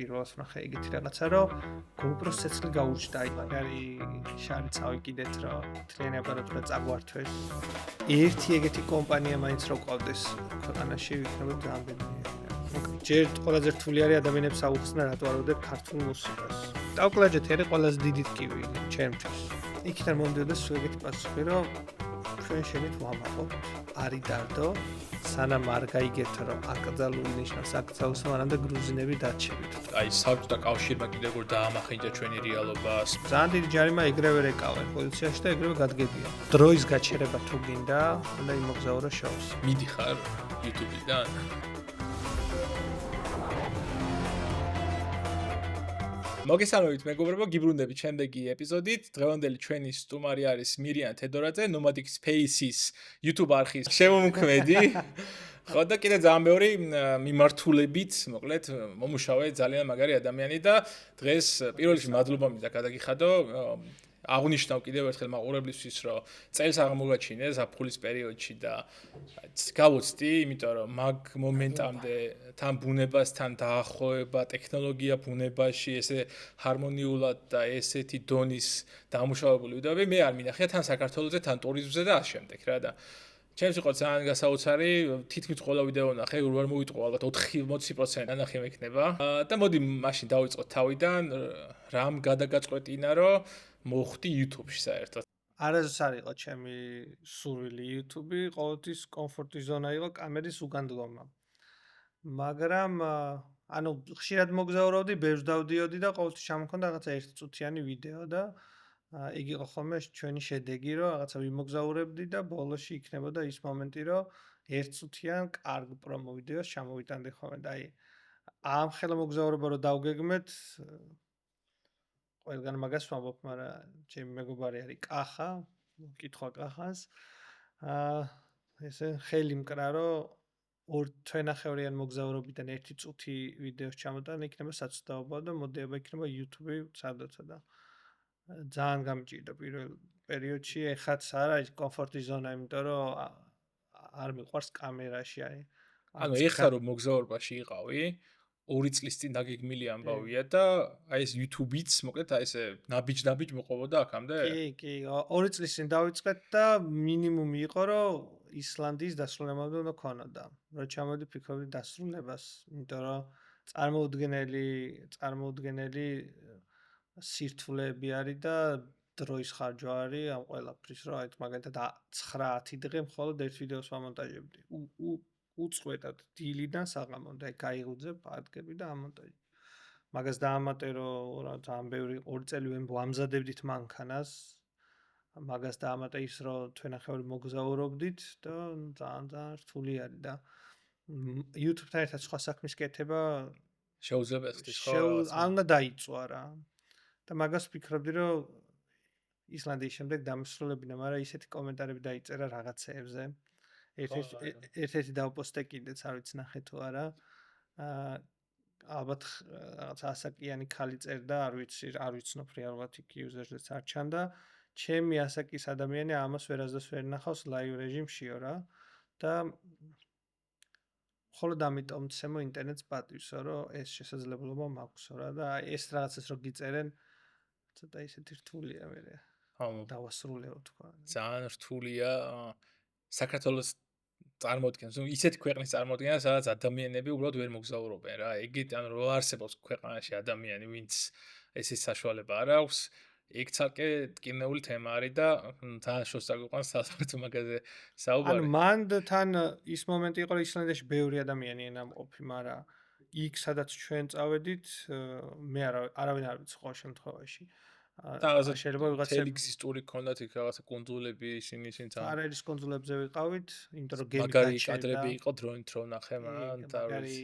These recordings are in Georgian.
პირველს ნახე ეგეთი რაღაცა, რომ GoPro-ს ცეცხლი გაურჩდა, აი მაგარი შარი წავიკიდეთ, რომ მთლიანი აპარატურა წაგვართვეს. ერთი ეგეთი კომპანია მაინც რო ყავდეს ქვეყანაში, იქნება ძალიან ბედნიერი. ჯერ ყველაზე რთული არის ადამიანებს აუხსნა რატო არ უდებ ქართულ მუსიკას. დავკლაჯეთ ერი ყველაზე დიდი ტკივი ჩემთვის. იქიდან მომდიოდა სულ ეგეთი პასუხი, რომ ჩვენ შენით ვამაყობთ, არის დარდო, სანამ არ გაიგებთ, რომ აკრძალული ნიშნავს აკრძალოს, მანამდე გრუზინები დარჩებით. აი, საბჭოთა კავშირმა კიდევ როგორ დაამახინჯა ჩვენი რეალობას. ძალიან დიდი ჯარიმა ეგრევე რეკავენ პოლიციაში და ეგრევე გადგებიან. დროის გაჩერება თუ გინდა, უნდა იმოგზაურო შოუს. მიდიხარ YouTube-დან? მოგესალმებით მეგობრებო, გიბრუნდებით შემდეგი ეპიზოდით. დღევანდელი ჩვენი სტუმარი არის მირიან თედორაძე, Nomadic Spaces YouTube არხის შემომქმედი. ხო და კიდე ძალიან ბევრი მიმართულებით, მოკლედ, მომუშავე ძალიან მაგარი ადამიანი და დღეს პირველ რიგში მადლობა მინდა გადაგიხადო. აღნიშნავ კიდევ ერთხელ მაყურებლისთვის, რომ წელს აღმოგაჩინე ზაფხულის პერიოდში და გავუცდი, იმიტომ რომ მაგ მომენტამდე თან ბუნებასთან დაახლოება, ტექნოლოგია ბუნებაში, ესე ჰარმონიულად და ესეთი დონის დამუშავებული ვიდეოები მე არ მინახია თან საქართველოზე, თან ტურიზმზე და ამ შემდეგ რა და ჩემს იყო ძალიან გასაოცარი, თითქმის ყველა ვიდეო ნახე, ვერ მოვიტყო ალბათ 80% ნახე მექნება და მოდი მაშინ დავიწყოთ თავიდან, რამ გადაგაწყვეტინა, რომ მოხვდი YouTube-ში საერთოდ. არასდროს არ იყო ჩემი სურვილი YouTube-ი, ყოველთვის კომფორტი ზონა იყო კამერის უგანდგომა. მაგრამ ანუ ხშირად მოგზაურობდი, ბევრს დავდიოდი და ყოველთვის ჩამქონდა რაღაცა 1 წუთიანი ვიდეო და იგი იყო ხოლმე ჩვენი შედეგი, რომ რაღაცა ვიმოგზაურებდი და ბოლოში იქნებოდა ის მომენტი, რომ 1 წუთიან კარგ პრომო ვიდეოს ჩამოვიტანდი ხოლმე და აი ამ ხელმოგზაურობა რო დავგეგმეთ ყველგან მაგას ვამბობ, მაგრამ ჩემი მეგობარი არის კახა, კითხვა კახას. ესე ხელი მკრა, რომ 2 თვენახევრიან მოგზაურობიდან 1 წუთი ვიდეოს ჩამოტანა იქნება საცდაობა და მოდიება იქნება YouTube-ი სადაცა და ძალიან გამჭირდა პირველ პერიოდში, ეხაც არა ის კომფორტი ზონა, იმიტომ რომ არ მიყვარს კამერაში აი. ანუ ეხლა რომ მოგზაურობაში იყავი, 2 წლის წინ დაგეგმილი ამბავია და აი ეს YouTube-იც, მოკლედ აი ესე ნაბიჯ მოყობოდა აქამდე? კი, 2 წლის წინ დავიწყეთ და მინიმუმი იყო, რომ ისლანდიის დასრულებამდე უნდა ქონოდა. რო ჩამოვედი ფიქრობდი დასრულებას, იმიტომ რომ წარმოუდგენელი სირთულეები არის და დროის ხარჯვა არის ამ ყველაფრის, რომ აი მაგალითად 9-10 დღე მხოლოდ ერთ ვიდეოს ვამონტაჟებდი. უწყვეტად დილიდან საღამომდე გაიღუძე პარკები და ამონტაჟი. მაგას დაამატე რომ ძალიან ბევრი 2 წელი ვამზადებდით მანქანას. მაგას დაამატე ის რომ თვენახევრი მოგზაურობდით და ძალიან რთული არის და YouTube-თან ერთად სხვა საქმის კეთება შეუძლებელი ხდის ხო? უნდა დაიწვა რა. და მაგას ვფიქრობდი რომ ისლანდიის შემდეგ დამსრულებინა, მაგრამ ისეთი კომენტარები დაიწერა რაღაცეებზე. ერთ-ერთი დავპოსტე კიდეც არ ვიცი ნახე თუ არა. ალბათ რაღაც ასაკიანი ხალი წერდა, არ ვიცნობ რეალურად იქ იუზერზეც არ ჩანდა. ჩემი ასაკის ადამიანი ამას ვერასდროს ვერ ნახავს ლაივ რეჟიმშიო რა და მხოლოდ ამიტომ ცემო ინტერნეტს პატივსო, რომ ეს შესაძლებლობა მაქვსო რა და ეს რაღაცას რო გიწერენ, ცოტა ისეთი რთულია მე. დავასრულეო თქვა. ძალიან რთულია საქართველოს წარმოადგენს, ისეთი ქვეყნის წარმოადგენა, სადაც ადამიანები უბრალოდ ვერ მოგზაურობენ რა. ეგეთი ანუ რო არსებობს ქვეყანაში ადამიანი, ვინც ესის საშუალება არ აქვს, ეგ ცალკე ტკივნეული თემა არის და ძალიან შორს დაგვიყვანს საერთოდ მაგაზე საუბარი. ანუ მან თან ის მომენტი იყო, რომ ისლანდიაში ბევრი ადამიანი ენამყოფი, მაგრამ იქ სადაც ჩვენ წავედით, მე არავინ არ ვიცი ყოველ შემთხვევაში. და შეიძლება ვიღაცა ტელიქსის ტური ქონდათ იქ რაღაცა კუნძულები, ისინი არაერის კუნძულებზე ვიყავით, იმიტომ რომ გემი მაგარი კადრები იყო დრონით რო ნახე მან და მაგარი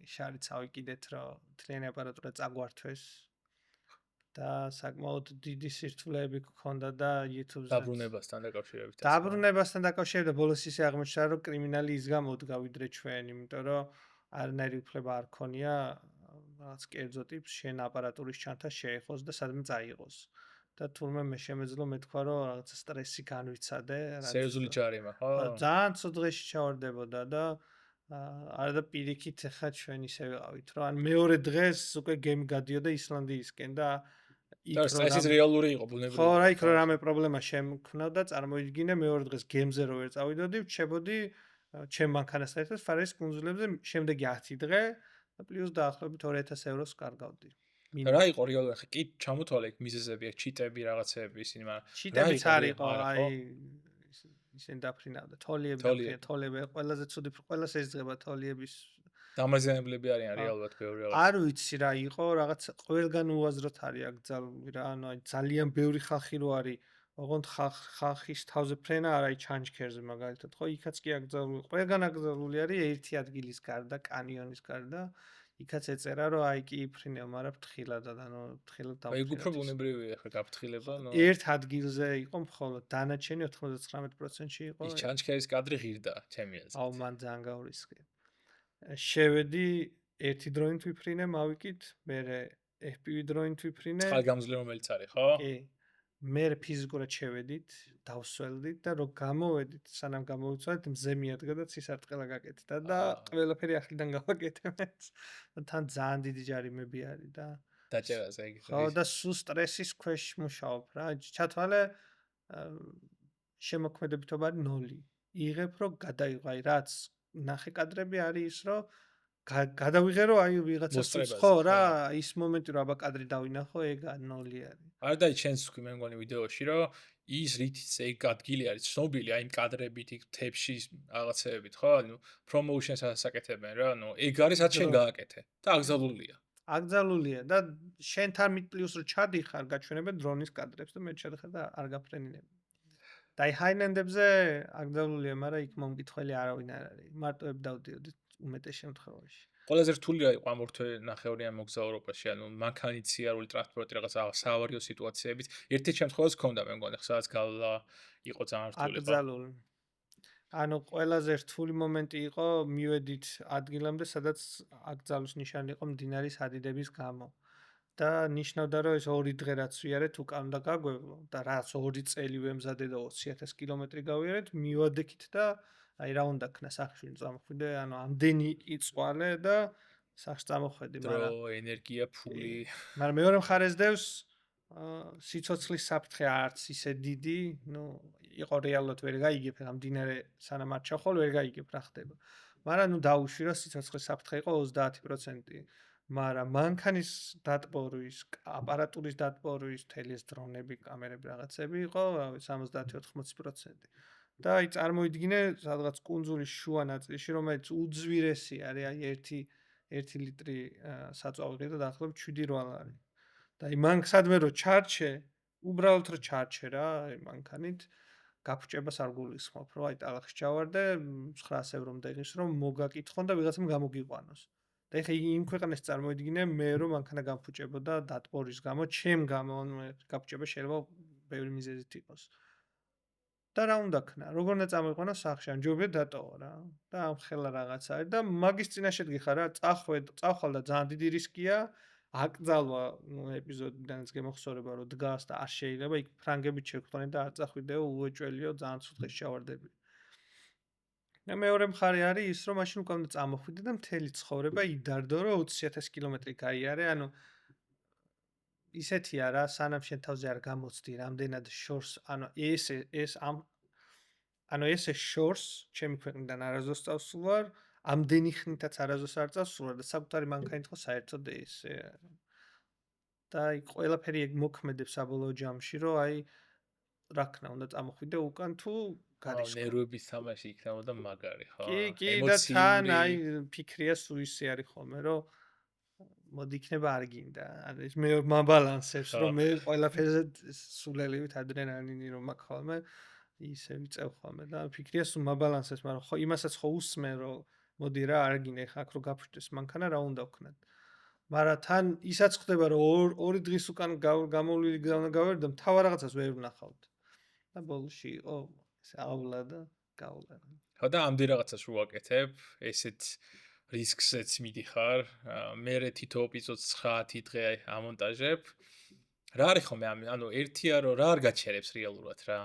შარი წავიკიდეთ, რომ მთლიანი აპარატურა წაგვართვეს და საკმაოდ დიდი სირთულეები გქონდა და YouTube-ზე დაბრუნებასთან დაკავშირებით. დაბრუნებასთან დაკავშირებით ბოლოს ისე აღმოჩნდა, რომ კრიმინალი ის გამოდგა ვიდრე ჩვენ, იმიტომ რომ არანაირი უფლება არ ქონია რაღაც კერძო ტიპს შენ აპარატურის ჩანთა შეეხოს და სადმე წაიღოს. და თურმე მე შემეძლო მეთქვა, რომ რაღაცა სტრესი განვიცადე. სერიოზული ჯარიმა, ხო? ძალიან ცუდ დღეში ჩავარდებოდა და არა და პირიქით ახლა ჩვენ ისე ვიყავით, რომ ან მეორე დღეს უკვე გემი გადიოდა ისლანდიისკენ და და ეს რეალური იყო, ბუნებრივი. ხო, რა იქ რომ რამე პრობლემა შემქნოდა, წარმოიდგინე მეორე დღეს გემზე რო ვერ წავიდოდი, ვჩებოდი ჩემ მანქანასთან ერთად ფარერის კუნძულებზე შემდეგი 10 დღე და პლუს დაახლოებით 2000 ევროს კარგავდი. რა იყო რეალურად? ხა კი ჩამოთვალე იქ მიზეზები, ჩიტები, რაღაცეები ისინი, მაგრამ ჩიტებიც არ იყო, აი ისინი დაფრინავდა, თოლიები, ყველაზე ცუდი, ყველას ესწრება თოლიების დამაზიანებლები არიან რეალურად ბევრი რაღაც. არ ვიცი რა იყო, რაღაც ყველგან უაზროდ არის აკრძალული რა, ანუ აი ძალიან ბევრი ხალხი რო არის, ოღონდ ხალხის თავზე ფრენა არ არის ჩანჩქერზე მაგალითად, ხო, იქაც კი აკრძალული, ყველგან აკრძალული არის ერთი ადგილის გარდა, კანიონის გარდა, იქაც ეწერა რომ აი კი იფრინებ, მაგრამ ფრთხილად, ანუ ფრთხილად დავფრინავ. აი უფრო ბუნებრივია ხა გაფრთხილება, ნუ ერთ ადგილზე იყო მხოლოდ, დანარჩენი 99%-ში იყო. ის ჩანჩქერის კადრი ღირდა, ჩემი აზრით. აუ მან ძალიან გავრისხე. შევედი ერთი დროინით ვიფრინე, მავიკით, მერე FPV დროინით ვიფრინე. წყალგამძლე რომელიც არის, ხო? კი. მერე ფიზიკურად შევედით, დავსველდით და რო გამოვედით, სანამ გამოვიცვალეთ, მზე მიადგა და ცისარტყელა გაკეთდა და ყველაფერი ახლიდან გავაკეთებთ. თან ძალიან დიდი ჯარიმები არის და დაჭერაზე იგი. ხო და სულ სტრესის ქვეშ მუშაობ რა. ჩათვალე შემოქმედებითობა 0. იღებ რომ გადაიღო, აი რაც ნახე კადრები არის ის რომ გადავიღე რომ აი ვიღაცას ხო რა ის მომენტი რომ აბა კადრი დავინახო ეგ 0 არის. არ და ჩენს თქვი მე მგონი ვიდეოში რომ ის რითიც ეგ ადგილი არის ცნობილი აი იმ კადრებით იქ თებში რაღაცეებით ხო ანუ პრომოუშენს ასაკეთებენ რა ანუ ეგ არის რაც შენ გააკეთე და აკრძალულია. აკრძალულია და შენთან მით პლუს რო ჩადიხარ გაჩვენებენ დრონის კადრებს და მე ჩადიხარ და არ გაფრენინებ. და აი ჰაილენდებზე აკრძალულია, მაგრამ იქ მომკითხველი არავინ არ არის. მარტოებ დავდიოდით უმეტეს შემთხვევაში. ყველაზე რთული რა იყო ამ ორთვე ნახევრიან მოგზაურობაში, ანუ მანქანით სიარული ტრანსპორტი რაღაც საავარიო სიტუაციებით. ერთ-ერთ შემთხვევაში ჰქონდა მე მგონი, სადაც გავლა იყო ძალიან რთული. აკრძალული. ანუ ყველაზე რთული მომენტი იყო მივედით ადგილამდე, სადაც აკრძალვის ნიშანი იყო მდინარის ადიდების გამო. და ნიშნავდა რომ ეს 2 დღე რაც ვიარეთ უკან და გაგვევლო და რაც 2 წელი ვემზადე და 20000 კილომეტრი გავიარეთ, მივადექით და აი რა უნდა ქნა სახში წამოხვიდე, ანუ ამდენი იწვალე და სახში წამოხვედი, მაგრამ დრო, ენერგია, ფული. მაგრამ მეორე მხარეს დევს სიცოცხლის საფრთხე არც ისე დიდი, ნუ იყო რეალურად ვერ გაიგებ, ამ მდინარე სანამ არ ჩახვალ ვერ გაიგებ რა ხდება. მაგრამ ნუ დაუშვი რომ სიცოცხლის საფრთხე იყო 30%. მაგრამ მანქანის დატბორვის, აპარატურის დატბორვის, თელის დრონები, კამერები რაღაცები იყო 70-80%. და აი წარმოიდგინე სადღაც კუნძულის შუა ნაწილში, რომელიც უძვირესი არის, აი 1 ლიტრი საწვავი და დაახლოებით 7-8 არის. და აი მანქ სადმე რო ჩარჩე, უბრალოდ რო ჩარჩე რა, აი მანქანით გაფუჭებას არ გულისხმობ, რომ აი ტალახში ჩავარდე 900 ევრომდე ღირს რომ მოგაკითხონ და ვიღაცამ გამოგიყვანოს. და ეხა იმ ქვეყანას წარმოიდგინე მე რომ მანქანა გამფუჭებოდა დატბორის გამო, ჩემ გამო, გაფუჭება შეიძლება ბევრი მიზეზით იყოს. და რა უნდა ქნა? როგორ უნდა წამოიყვანო სახში? ან ჯობია დატოვა რა. და ამ ხელა რაღაც არის და მაგის წინაშე დგიხარ რა, წახვალ და ძალიან დიდი რისკია. აკრძალვა, ნუ ეპიზოდიდანაც გემახსოვრება რომ დგას და არ შეიძლება იქ ფრანგებით შეგხვდონე და არ წახვიდეო უეჭველიო ძალიან ცუდ დღეს ჩავარდები. და მეორე მხარე არის ის რომ მაშინ უკან წამოხვიდე და მთელი ცხოვრება იდარდო რომ 20000 კილომეტრი გაიარე, ანუ ისეთია რა, სანამ შენ თავზე არ გამოცდი რამდენად შორს, ანუ ეს შორს ჩემი ქვეყნიდან არაზოს წავსულვარ, ამდენი ხნითაც არაზოს არ წავსულვარ და საკუთარი მანქანით ხო საერთოდ ესე და აი ყველაფერი ეგ მოქმედებს საბოლოო ჯამში რომ აი რა ქნა უნდა წამოხვიდე უკან თუ გარიშ ნერვების თამაში იქნებოდა მაგარი, ხო? კი, და თან აი ფიქრია სუისი არის ხოლმე, რომ მოდი იქნება არ გინდა. არის მე მაბალანსებს, რომ მე ყველაფერზე სულელივით ადრენალინი რომ მაქვს ხოლმე, ისე ვიწევ ხოლმე და ფიქრია სულ მაბალანსებს, მაგრამ ხო იმასაც ხო უსმენ, რომ მოდი რა არ გინდა ხა აქ რო გაფუჭდეს მანქანა რა უნდა ვქნათ. მაგრამ თან ისაც ხდება რომ 2 დღის უკან გამოვლილი გავერდა, თავარ რაღაცას ვერ ვნახავთ. და ბოლოში იყო ავლა და გავლა. ხო და ამდენ რაღაცას რო ვაკეთებ, ესეთ რისკსაც მიდიხარ. მე თითო ეპიზოდს 9-10 დღე ამონტაჟებ. რა არის ხოლმე ანუ ერთია რომ რა არ გაჩერებს რეალურად რა.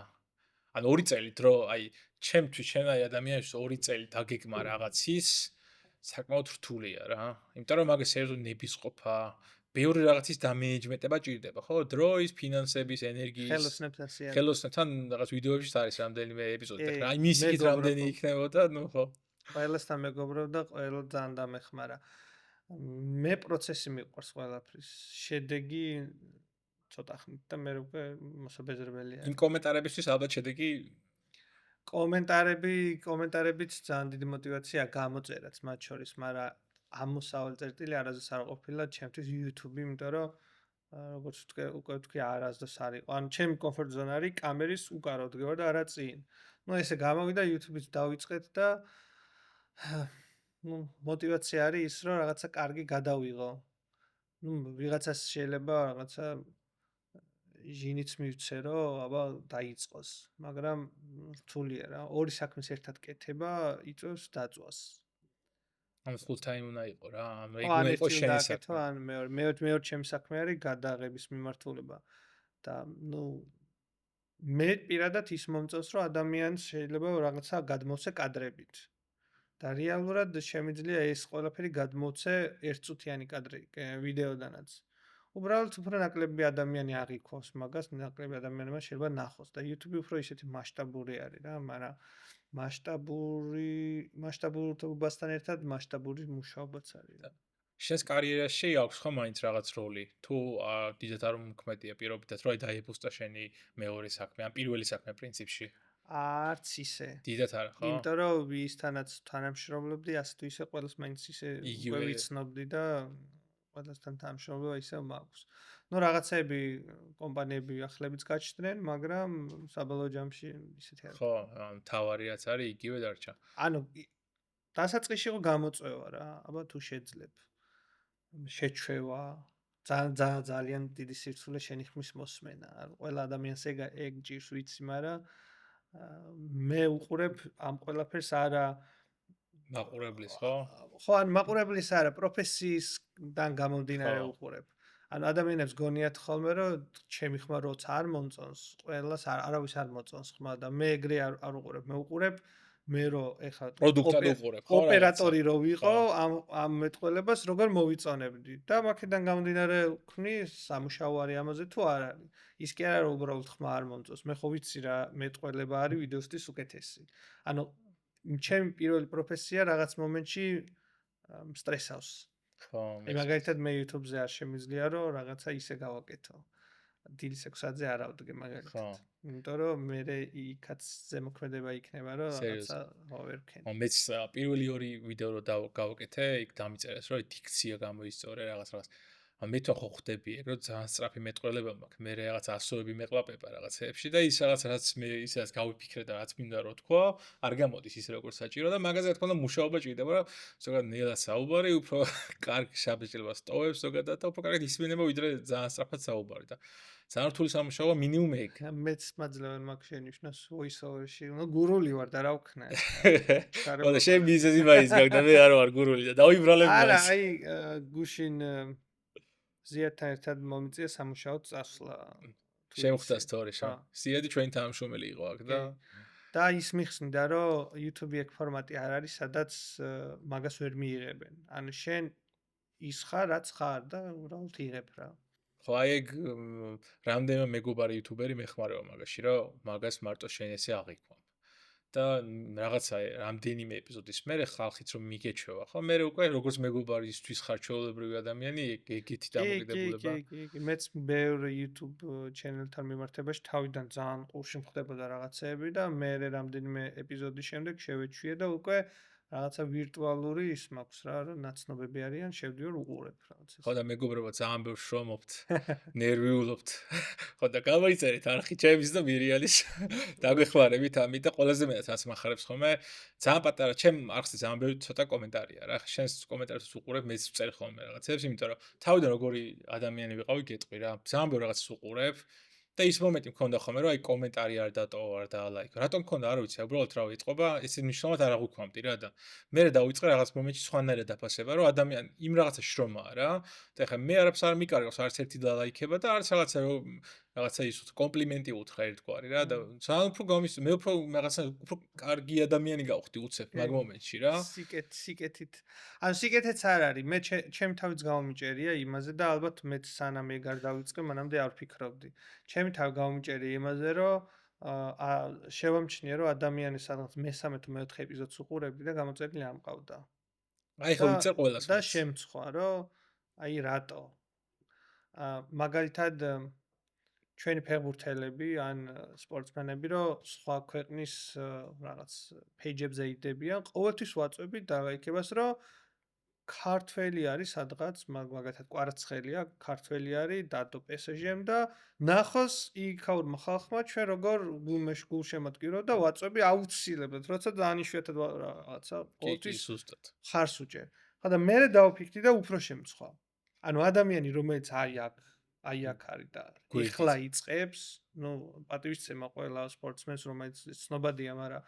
ანუ 2 წელი დრო, აი ჩემთვის შენ აი ადამიანის 2 წელი დაგეგმა რაღაცის საკმაოდ რთულია რა. იმიტომ რომ მაგას სერიოზულად ნებისყოფა, ბევრი რაღაცის დამენეჯმენტება ჭირდება, ხო? დროის, ფინანსების, ენერგიის, ხელოსნებთან ხელოსნებთან რაღაც ვიდეოებშიც არის რამდენიმე ეპიზოდი. კი, ახლა აი მისიქით რამდენი იქნებოდა, ნუ ხო. ყველასთან მეგობრობ და ყველა ძალიან დამეხმარა. მე პროცესი მიყვარს ყველაფრის. შედეგი ცოტა ხნით და მე უკვე მოსაბეზრებელია. იმ კომენტარებისთვის ალბათ შედეგი კომენტარებიც ძალიან დიდი мотиваცია გამოწერაც მათ შორის, მაგრამ ამოსავალი წერტილი არასდროს არ ყოფილა ჩემთვის YouTube-ი, იმიტომ რომ როგორც უკვე თქვი არასდროს არ იყო. ანუ ჩემი კომფორტ ზონა არის კამერის უკარო დგება და არა წინ. ნუ ესე გამოვიდა YouTube-იც დავიწყეთ და ნუ мотиваცია არის ის, რომ რაღაცა კარგი გადავიღო. ნუ ვიღაცას შეიძლება რაღაცა ჟინიც მივცე, რომ აბა დაიწყოს, მაგრამ რთულია რა. ორი საქმის ერთად კეთება იწვევს დაწვას. ან full time უნდა იყო რა, ანუ ან ეგ იყო ერთი შენი უნდა აკეთო, საქმე. ან მეორე ჩემი საქმე არის გადაღების მიმართულება. და ნუ მე პირადად ის მომწონს, რომ ადამიანს შეიძლება რაღაცა გადმოვცე კადრებით. და რეალურად შემიძლია ეს ყველაფერი გადმოვცე ერთწუთიანი კადრი ვიდეოდანაც. უბრალოდ უფრო ნაკლები ადამიანი აღიქვავს მაგას, ნაკლები ადამიანმა შეიძლება ნახოს და YouTube უფრო ისეთი მასშტაბური არის რა, მაგრამ მასშტაბურობასთან ერთად მასშტაბური მუშაობაც არის რა. შენს კარიერაში აქვს ხო მაინც რაღაც როლი? თუ დიდად არ მომქმედია პირობითად, რომ დაიბუსტა შენი მეორე საქმე, ან პირველი საქმე პრინციპში? არც ისე. დიდად არა, ხო? იმიტომ რომ ვისთანაც თანამშრომლობდი, ასე თუ ისე ყველას მაინც ისე უკვე ვიცნობდი და ყველასთან თანამშრომლობა ისევ მაქვს. ნუ რაღაცები კომპანიები ახლებიც გაჩნდნენ, მაგრამ საბოლოო ჯამში ისეთი არის. ხო, თავარი რაც არის, იგივე დარჩა. ანუ დასაწყისში იყო გამოწვევა რა, აბა თუ შეძლებ. შეჩვევა, ძალიან დიდი სირთულე შენი ხმის მოსმენა. ყველა ადამიანს ეგ ჭირს ვიცი, მაგრამ მე უყურებ ამ ყველაფერს არა მაყურებლის, ხო? ხო, ან მაყურებლის არა, პროფესიისგან გამომდინარე უყურებ. ანუ ადამიანებს გონიათ ხოლმე, რომ ჩემი ხმა როცა არ მომწონს, ყველას არავის არ მოწონს ხმა და მე ეგრე არ უყურებ. მე უყურებ მე რომ ეხლა პროდუქტად უყურებ, ხო? ოპერატორი რო ვიყო, ამ მეტყველებას როგორ მოვიწონებდი და მაქედან გამომდინარე ვქნი სამუშაო არის ამაზე თუ არ არის. ის კი არა რომ უბრალოდ ხმა არ მომწონს. მე ხო ვიცი რა მეტყველება არის ვიდეოსთვის უკეთესი. ანუ ჩემი პირველი პროფესია რაღაც მომენტში სტრესავს. ხო. მაგალითად მე YouTube-ზე არ შემიძლია რომ რაღაცა ისე გავაკეთო. დილის 6-ზე არ ავდგე მაგალითად. იმიტომ რომ მე იქაც ზემოქმედება იქნება რომ რაღაცა ვერ ვქენი. მეც პირველი ორი ვიდეო რო გავაკეთე, იქ დამიწერეს რომ დიქცია გამოისწორე რაღაც. მე თვითონ ხო ხვდები ეგ რომ ძალიან სწრაფი მეტყველება მაქვს. მე რაღაც ასოები მეყლაპება რაღაცეებში და ის რაღაც რაც მე ისაც გავიფიქრე და რაც მინდა რომ თქვა, არ გამოდის ის როგორც საჭირო და მაგაზე რა თქმა უნდა მუშაობა ჭირდება, რომ ზოგადად ნელა საუბარი უფრო კარგ შაბეჭდილებას ტოვებს ზოგადად და უფრო კარგად ისმენება ვიდრე ძალიან სწრაფად საუბარი და ძალიან რთული სამუშაოა მინიმუმ ეგ. მეც მაძლევენ მაგ შენიშნოს voice over-ში. ნუ გურული ვარ და რა ვქნა. ყველა შენ ბიზნესი მაინც გაქვს და მე არ ვარ გურული და დავიბრალებ მას. არა, აი გუშინ ზიადთან ერთად მომიწია სამუშაოდ წასვლა. შემხვდა სტორი შა. ზიადი ჩვენი თანამშრომელი იყო აქ და ის მიხსნიდა რომ YouTube-ი ეგ ფორმატი არ არის, სადაც მაგას ვერ მიიღებენ. ანუ შენ ის ხარ, რაც ხარ და უბრალოდ იღებ რა. ხო, აი ეგ რამდენიმე მეგობარი YouTuber-ი მეხმარება მაგაში, რომ მაგას მარტო შენ ესე აღიქვამ. და რაღაცა რამდენიმე ეპიზოდის მერე ხალხიც რომ მიგეჩვევა, ხო? მე უკვე როგორც მეგობარისთვის ხარ ჩვეულებრივი ადამიანი, ეგეთი დამოკიდებულება. კი, მეც ბევრი YouTube channel-თან მიმართებაში თავიდან ძალიან ყურში მხდებოდა რაღაცეები და მე რამდენიმე ეპიზოდის შემდეგ შევეჩვიე და უკვე რაღაცა ვირტუალური ის მაქვს რა, რომ ნაცნობები არიან, შევდივარ უყურებ რაღაცას. ხო და მეგობრებო ძალიან ბევრ შრომობთ, ნერვიულობთ. ხო და გამოიწერეთ არხი ჩემის და მირიალის. დაგვეხმარებით ამით და ყველაზე მეტად რაც მახარებს ხოლმე, ძალიან პატარა ჩემ არხზე ძალიან ბევრი ცოტა კომენტარია რა. შენს კომენტარებს უყურებ, მეც ვწერ ხოლმე რაღაცებს, იმიტომ რომ თავიდან როგორი ადამიანი ვიყავი გეტყვი რა. ძალიან ბევრ რაღაცას უყურებ. და ის მომენტი მქონდა ხოლმე, რომ აი კომენტარი არ დატოვა, არ დაალაიქო. რატომ მქონდა, არ ვიცი, უბრალოდ რა ვიწყობა, ესე მნიშვნელოვნად არ აღვქვამდი რა და მე დავიწყე რაღაც მომენტში სხვანაირად დაფასება, რომ ადამიანი იმ რაღაცა შრომაა რა. და ეხლა მე არაფერს არ მიკარგავს, არც ერთი დალაიქება და არც რაღაცა ის კომპლიმენტი უთხრა ერთგვარი რა და ძალიან უფრო მე უფრო რაღაცა უფრო კარგი ადამიანი გავხდი უცებ მაგ მომენტში რა. სიკეთით. ანუ სიკეთეც არ არის. მე ჩემი თავიც გამომიჭერია იმაზე და ალბათ მეც სანამ ეგარ დავიწყე, მანამდე არ ვფიქრობდი. ჩემი თავი გამომიჭერია იმაზე, რომ შევამჩნიე, რომ ადამიანი სადღაც მესამე თუ მეოთხე ეპიზოდს უყურებდი და გამოწერილი არ მყავდა. აი ხო ვიწერ ყველას. და შემცხვა, რომ აი რატო. მაგალითად ჩვენი ფეხბურთელები ან სპორტსმენები რო სხვა ქვეყნის რაღაც პეიჯებზე იდებიან, ყოველთვის ვაწვევი დალაიქებას, რომ ქართველი არის სადღაც, მაგალითად კვარაცხელია, ქართველი არის დადო PSG-მ და ნახოს იქაურმა ხალხმა ჩვენ როგორ გულშემატკივრო და ვაწვევი აუცილებლად, როცა ძალიან იშვიათად რაღაცა ყოველთვის ხარს უჭერ. ხა და მე დავფიქრდი და უფრო შემცხვა. ანუ ადამიანი რომელიც აი აქ არის და ეხლა იწყებს, ნუ პატივისცემა ყველა სპორტსმენს, რომელიც ცნობადია, მაგრამ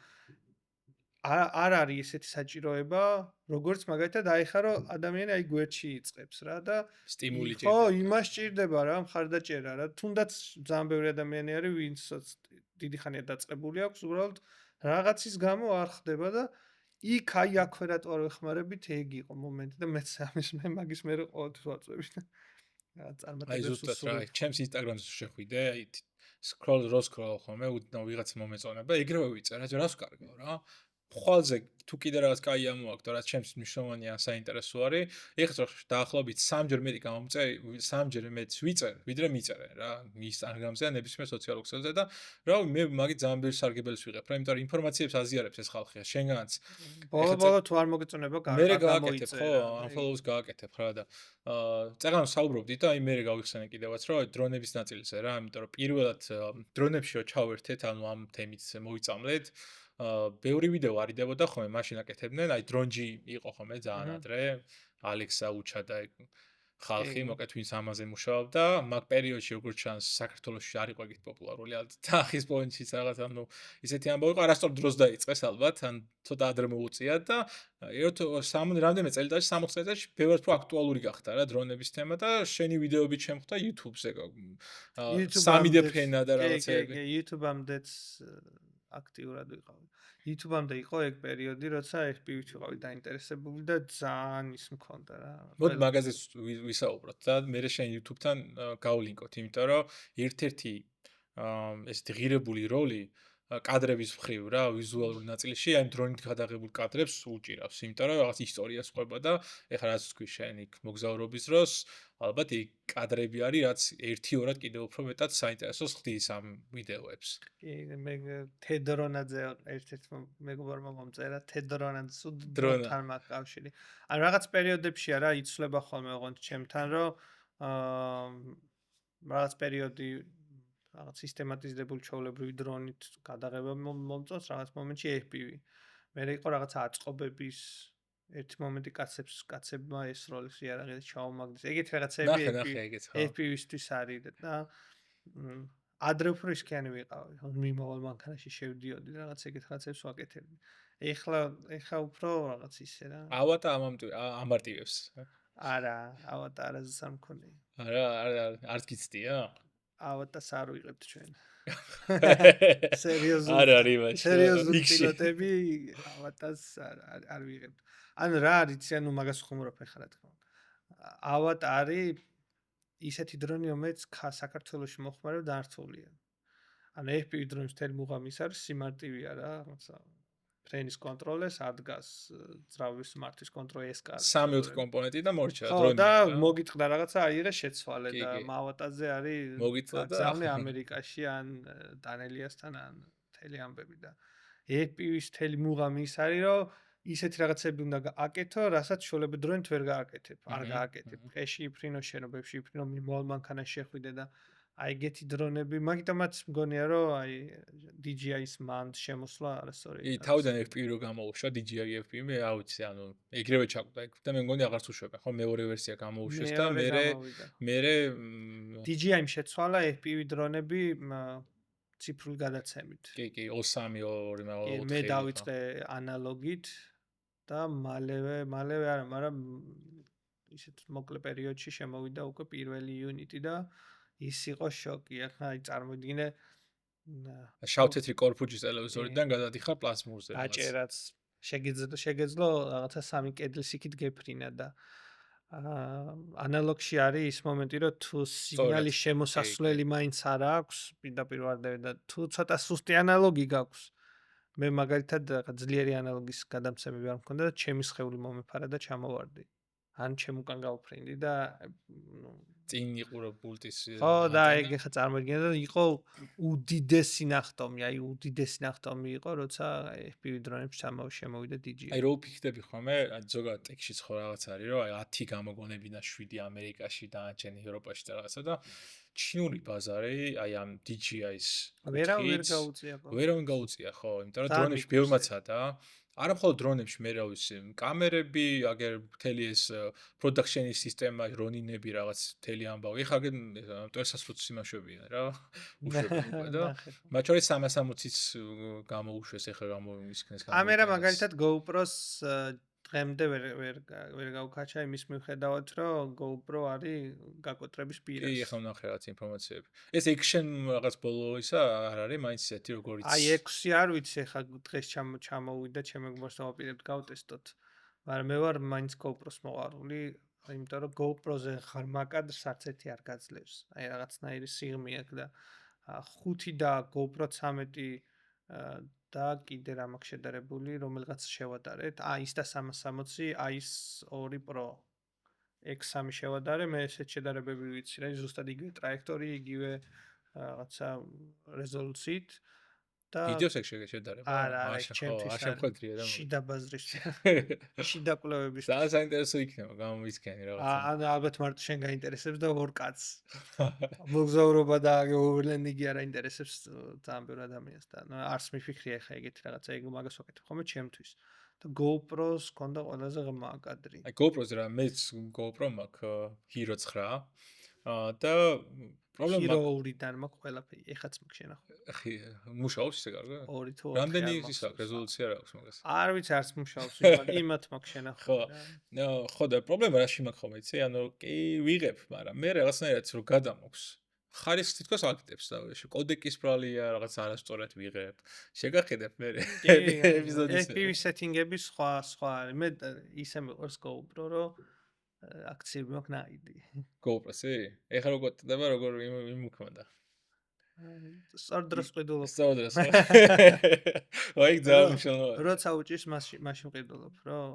არ არის ესეთი საჭიროება, როგორც მაგალითად აიხა რომ ადამიანი აი გვერდში იწყებს რა და სტიმული ჭირდება. ხო, იმას ჭირდება რა, მხარდაჭერა რა. თუნდაც ძალიან ბევრი ადამიანი არის, ვინცაც დიდი ხანია დაწყებული აქვს, უბრალოდ რაღაცის გამო არ ხდება და იქ აი აქვე რატო არ ვეხმარებით, ეგ იყო მომენტი და მეც ამის მაგის მე ყოველთვის ვაწვევი. აი ზუსტად რა, ჩემს ინსტაგრამზე შეხვიდე, აი სკროლ ხოლმე, ვიღაც მომეწონება, ეგრევე ვიწერა, რას ვკარგავ რა. ხვალზე თუ კიდე რაღაც კაი ამოაქვს, რაც ჩემს მნიშვნელოვანია, საინტერესო არის. ეხლა დაახლოებით 3-ჯერ მეტი გამომწე, 3-ჯერ მეტს ვიწერ, ვიდრე მიწერენ რა, ინსტაგრამზე ან ნებისმიერ სოციალურ ქსელზე და რა მე მაგით ძალიან ბევრი სარგებელს ვიღებ, რა, იმიტომ რომ ინფორმაციებს აზიარებს ეს ხალხი, შენგანაც. ბოლო თუ არ მოგეწონება, მე გააკეთებ, ხო, unfollow-ს გააკეთებ რა და წეგან საუბრობდი და აი მე გავიხსენე კიდევაც, რომ დრონების ნაწილზე რა, იმიტომ რომ პირველად დრონებშიო ჩავერთეთ, ანუ ამ თემით მოვიწამლეთ. ბევრი ვიდეო არიდებოდა ხოლმე, მაშინ აკეთებდნენ, აი დრონჯი იყო ხოლმე ძალიან ადრე, ალექსა უჩა და ხალხი, მოკლედ ვინც ამაზე მუშაობდა, მაგ პერიოდში როგორც ჩანს, საქართველოში არ იყო ეგეთ პოპულარული, და ახის პოინტშიც რაღაც, ანუ ისეთი ამბავი იყო, არასწორ დროს დაიწყეს ალბათ, ან ცოტა ადრე მოუწია და ერთ რამდენიმე წელიწადში, 60 წელიწადში ბევრად უფრო აქტუალური გახდა რა დრონების თემა და შენი ვიდეოები შემხვდა YouTube-ზე. 3D ფრენა და რაღაცები. YouTube-ამდეც აქტიურად ვიყავი. YouTube-ამდე იყო ეგ პერიოდი, როცა FPV-ით ვიყავი დაინტერესებული და ძალიან ის მქონდა რა. მოდი მაგაზე ვისაუბროთ და მე შენ YouTube-თან გავლინკოთ, იმიტომ რომ ერთ-ერთი ესეთი ღირებული როლი კადრების მხრივ რა, ვიზუალური ნაწილში, აი დრონით გადაღებულ კადრებს უჭირავს, იმიტომ რომ რაღაც ისტორიას ყვება და ეხლა რაც თქვი შენ იქ მოგზაურობის დროს, ალბათ იქ კადრები არის, რაც 1-2-რად კიდევ უფრო მეტად საინტერესოს ხდის ამ ვიდეოებს. კი, მე თედრონაძე ერთ-ერთი მეგობარმა მომწერა, თედრონაძე სულ დრონთან მაქვს კავშირი. ანუ რაღაც პერიოდებში არა იცვლება ხოლმე ოღონდ ჩემთან, რომ რაღაც პერიოდი რაღაც სისტემატიზებული ჩაოლებრივი დრონით გადაღება მომწონს, რაღაც მომენტში FPV. მე იყო რაღაც აწყობების ერთი მომენტი კაცებმა ეს როლის იარაღით ჩაუმაგდეს. ეგეთი რაღაცები FPV-ისთვის არის და ადრე უფრო ისქიანი ვიყავი. მიმავალ მანქანაში შევდიოდი და რაღაც ეგეთ რაღაცებს ვაკეთებდი. ეხლა უფრო რაღაც ისე რა. ავატა ამარტივებს. არა, ავატა არაზეც არ მქონია. არა, არც გიცდია? ავატას არ ვიღებთ ჩვენ. სერიოზული. არ არის მაშინ. სერიოზული პილოტები ავატას არ ვიღებთ. ანუ რა არის, ანუ მაგას ხუმრობ ეხლა რა თქმა უნდა. ავატა არის ისეთი დრონი, რომელიც საქართველოში მოხმარება და არ რთულია. ანუ FPV დრონის მთელი მუღამი ის არის სიმარტივია რა, რაღაცა ფრენის კონტროლეს ადგას, ძრავის მართვის კონტროლი ეს კარი. 3-4 კომპონენტი და მორჩა დრონი. და მოგიტყდა რაღაცა აიღე შეცვალე და ავატაზე არის მოგიტყდა და ახლა ამერიკაში ან დანელიასთან ან მთელი ამბები და FPV-ის მთელი მუღამი ის არის, რომ ისეთი რაღაცები უნდა გააკეთო, რასაც შოლებრივ დრონით ვერ გააკეთებ, არ გააკეთებ. ყეში იფრინო შენობებში იფრინო მიმავალ მანქანაში შეხვიდე და აი ეგეთი დრონები, მაგიტომაც მგონია რომ აი DJI-ის მანდ შემოსვლა არასწორი. თავიდან FPV რო გამოუშვა DJI FPV მე აუცი ანუ ეგრევე ჩაკვდა ეგ და მე მგონი აღარც უშვებენ ხო მეორე ვერსია გამოუშვეს და მე DJI-მ შეცვალა FPV დრონები ციფრული გადაცემით. კი 23 2 მე დავიწყე ანალოგით და მალევე არა, მაგრამ ისეთ მოკლე პერიოდში შემოვიდა უკვე პირველი იუნიტი და ის იყო შოკი. ახლა აი წარმოიდგინე შავ-თეთრი კორპუჯის ტელევიზორიდან გადადიხარ პლაზმურზე რაღაც. აჭერაც შეგეძლო რაღაცა სამი კედლის იქით გეფრინა და ანალოგში არის ის მომენტი, რომ თუ სიგნალის შემოსასვლელი მაინც არ აქვს, პირდაპირ ვარდები და თუ ცოტა სუსტი ანალოგი გაქვს, მე მაგალითად ძლიერი ანალოგის გადამცემები არ მქონდა და ჩემი სხეული მომეფარა და ჩამოვარდი. ან ჩემ უკან გავფრინდი და წინ იყურო პულტის ხო და ეგ ხა წარმოიდგინე და იყო უდიდესი ნახტომი, აი უდიდესი ნახტომი იყო, როცა FPV დრონებში შემოვიდა DJI. აი რო ვფიქრდები ხოლმე, ზოგადად ტექშიც ხო რაღაც არის, რომ აი 10 გამოგონებიდან 7 ამერიკაში და ჩენი ევროპაში და რაღაცა და ჩინური ბაზარი აი ამ DJI-ის ვერ გაუწია ხო? ვერ გაუწია ხო, იმიტომ რომ დრონებში ბევრმაცაა და არა მხოლოდ დრონებში მე რა ვიცი, კამერები, აგერ მთელი ეს პროდაქშენის სისტემა, რონინები რაღაც მთელი ამბავი. ეხლა აგერ ტერსასრუც სიმაშვებია რა. უშვებენ უკვე და მათ შორის 360-იც გამოუშვეს, ეხლა გამოისქნეს კამერა. კამერა მაგალითად GoPro-ს დღემდე ვერ გავკაჩა იმის მიუხედავად, რომ GoPro არის გაკოტრების პირას. კი, ეხლა ვნახე რაღაც ინფორმაციები. ეს action რაღაც ბოლო ისა არ არის, მაინც ისეთი როგორიც. აი 6 არ ვიცი, ეხლა დღეს ჩამოვიდა, ჩემ მეგობარს დავაპირებთ გავტესტოთ. მაგრამ მე ვარ მაინც GoPro-ს მოყარული, იმიტომ რომ GoPro-ზე ღრმა კადრს არც ერთი არ გაძლევს. აი რაღაცნაირი სიღრმე აქვს და 5 და GoPro 13 და კიდე რა მაქვს შედარებული, რომელიღაც შევადარეთ. ის და 360, ის 2 Pro. X3 შევადარე, მე ესეთ შედარებები ვიცი რა, ზუსტად იგივე ტრაექტორი, იგივე რაღაცა რეზოლუციით და ვიდეოს ეგ შედარება. არა, ჩემთვის შიდა ბაზრის შიდა კვლევების. ძალიან საინტერესო იქნება გამომისქენი რაღაცა. ალბათ მარტო შენ გაინტერესებს და ორ კაცს. მოგზაურობა და overlanding-ი არ აინტერესებს ძალიან ბევრ ადამიანს და არც მიფიქრია ხა ეგეთი რაღაცა, ეგ მაგას ვაკეთებ ხოლმე ჩემთვის. და GoPro-ს ქონდა ყველაზე ღრმა კადრი. აი GoPro-ზე რა მეც GoPro მაქვს Hero 9 და პრობლემა Hero 2-დან მაქვს ყველაფერი, ეხაც მაქვს შენახული. ხი მუშაობს ისე კარგად? 2 თუ 4. რამდენი ის აქვს რეზოლუცია რა აქვს მაგას? არ ვიცი, არც მუშაობს, იმათ მაქვს შენახული. ხო და პრობლემა რაში მაქვს ხოლმე იცი? ანუ კი ვიღებ, მაგრამ მე რაღაცნაირად რო გადამოქვს ხარისხს თითქოს აკეთებს და კოდეკის ბრალია რაღაც არასწორად ვიღებ. შეგახედებ მე ეპიზოდის. FPV setting-ები სხვა არის. მე ისე მეყურს GoPro, რომ აქციები მაქვს ნაიდი. GoPro-ში? ეხლა როგორ ტდება, როგორ იმუქმოდა. სწორ დროს ყიდულობ. სწორ დროს. აი ძალიან მნიშვნელოვანია. როცა უჭირს მაშინ ყიდულობ, რომ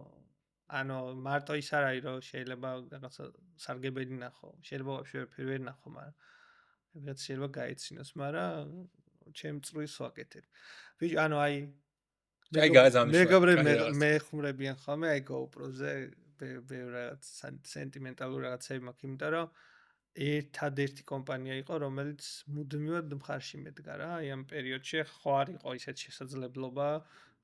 ანუ მარტო ის არ არის, რომ შეიძლება რაღაცა სარგებელი ნახო. შეიძლება ვაფშე ვერ ნახო, მაგრამ ვიღაც შეიძლება გაეცინოს, მაგრამ ჩემ წრუის ვაკეთებ. ბიჭო, ანუ აი მეგობრები მე ხუმრებიან ხოლმე აი GoPro-ზე ბევრ რაღაც სენტიმენტალურ რაღაცები მაქვს, იმიტომ რომ ერთადერთი კომპანია იყო, რომელიც მუდმივად მხარში მედგა რა, აი ამ პერიოდში ხო არ იყო ისეთ შესაძლებლობა,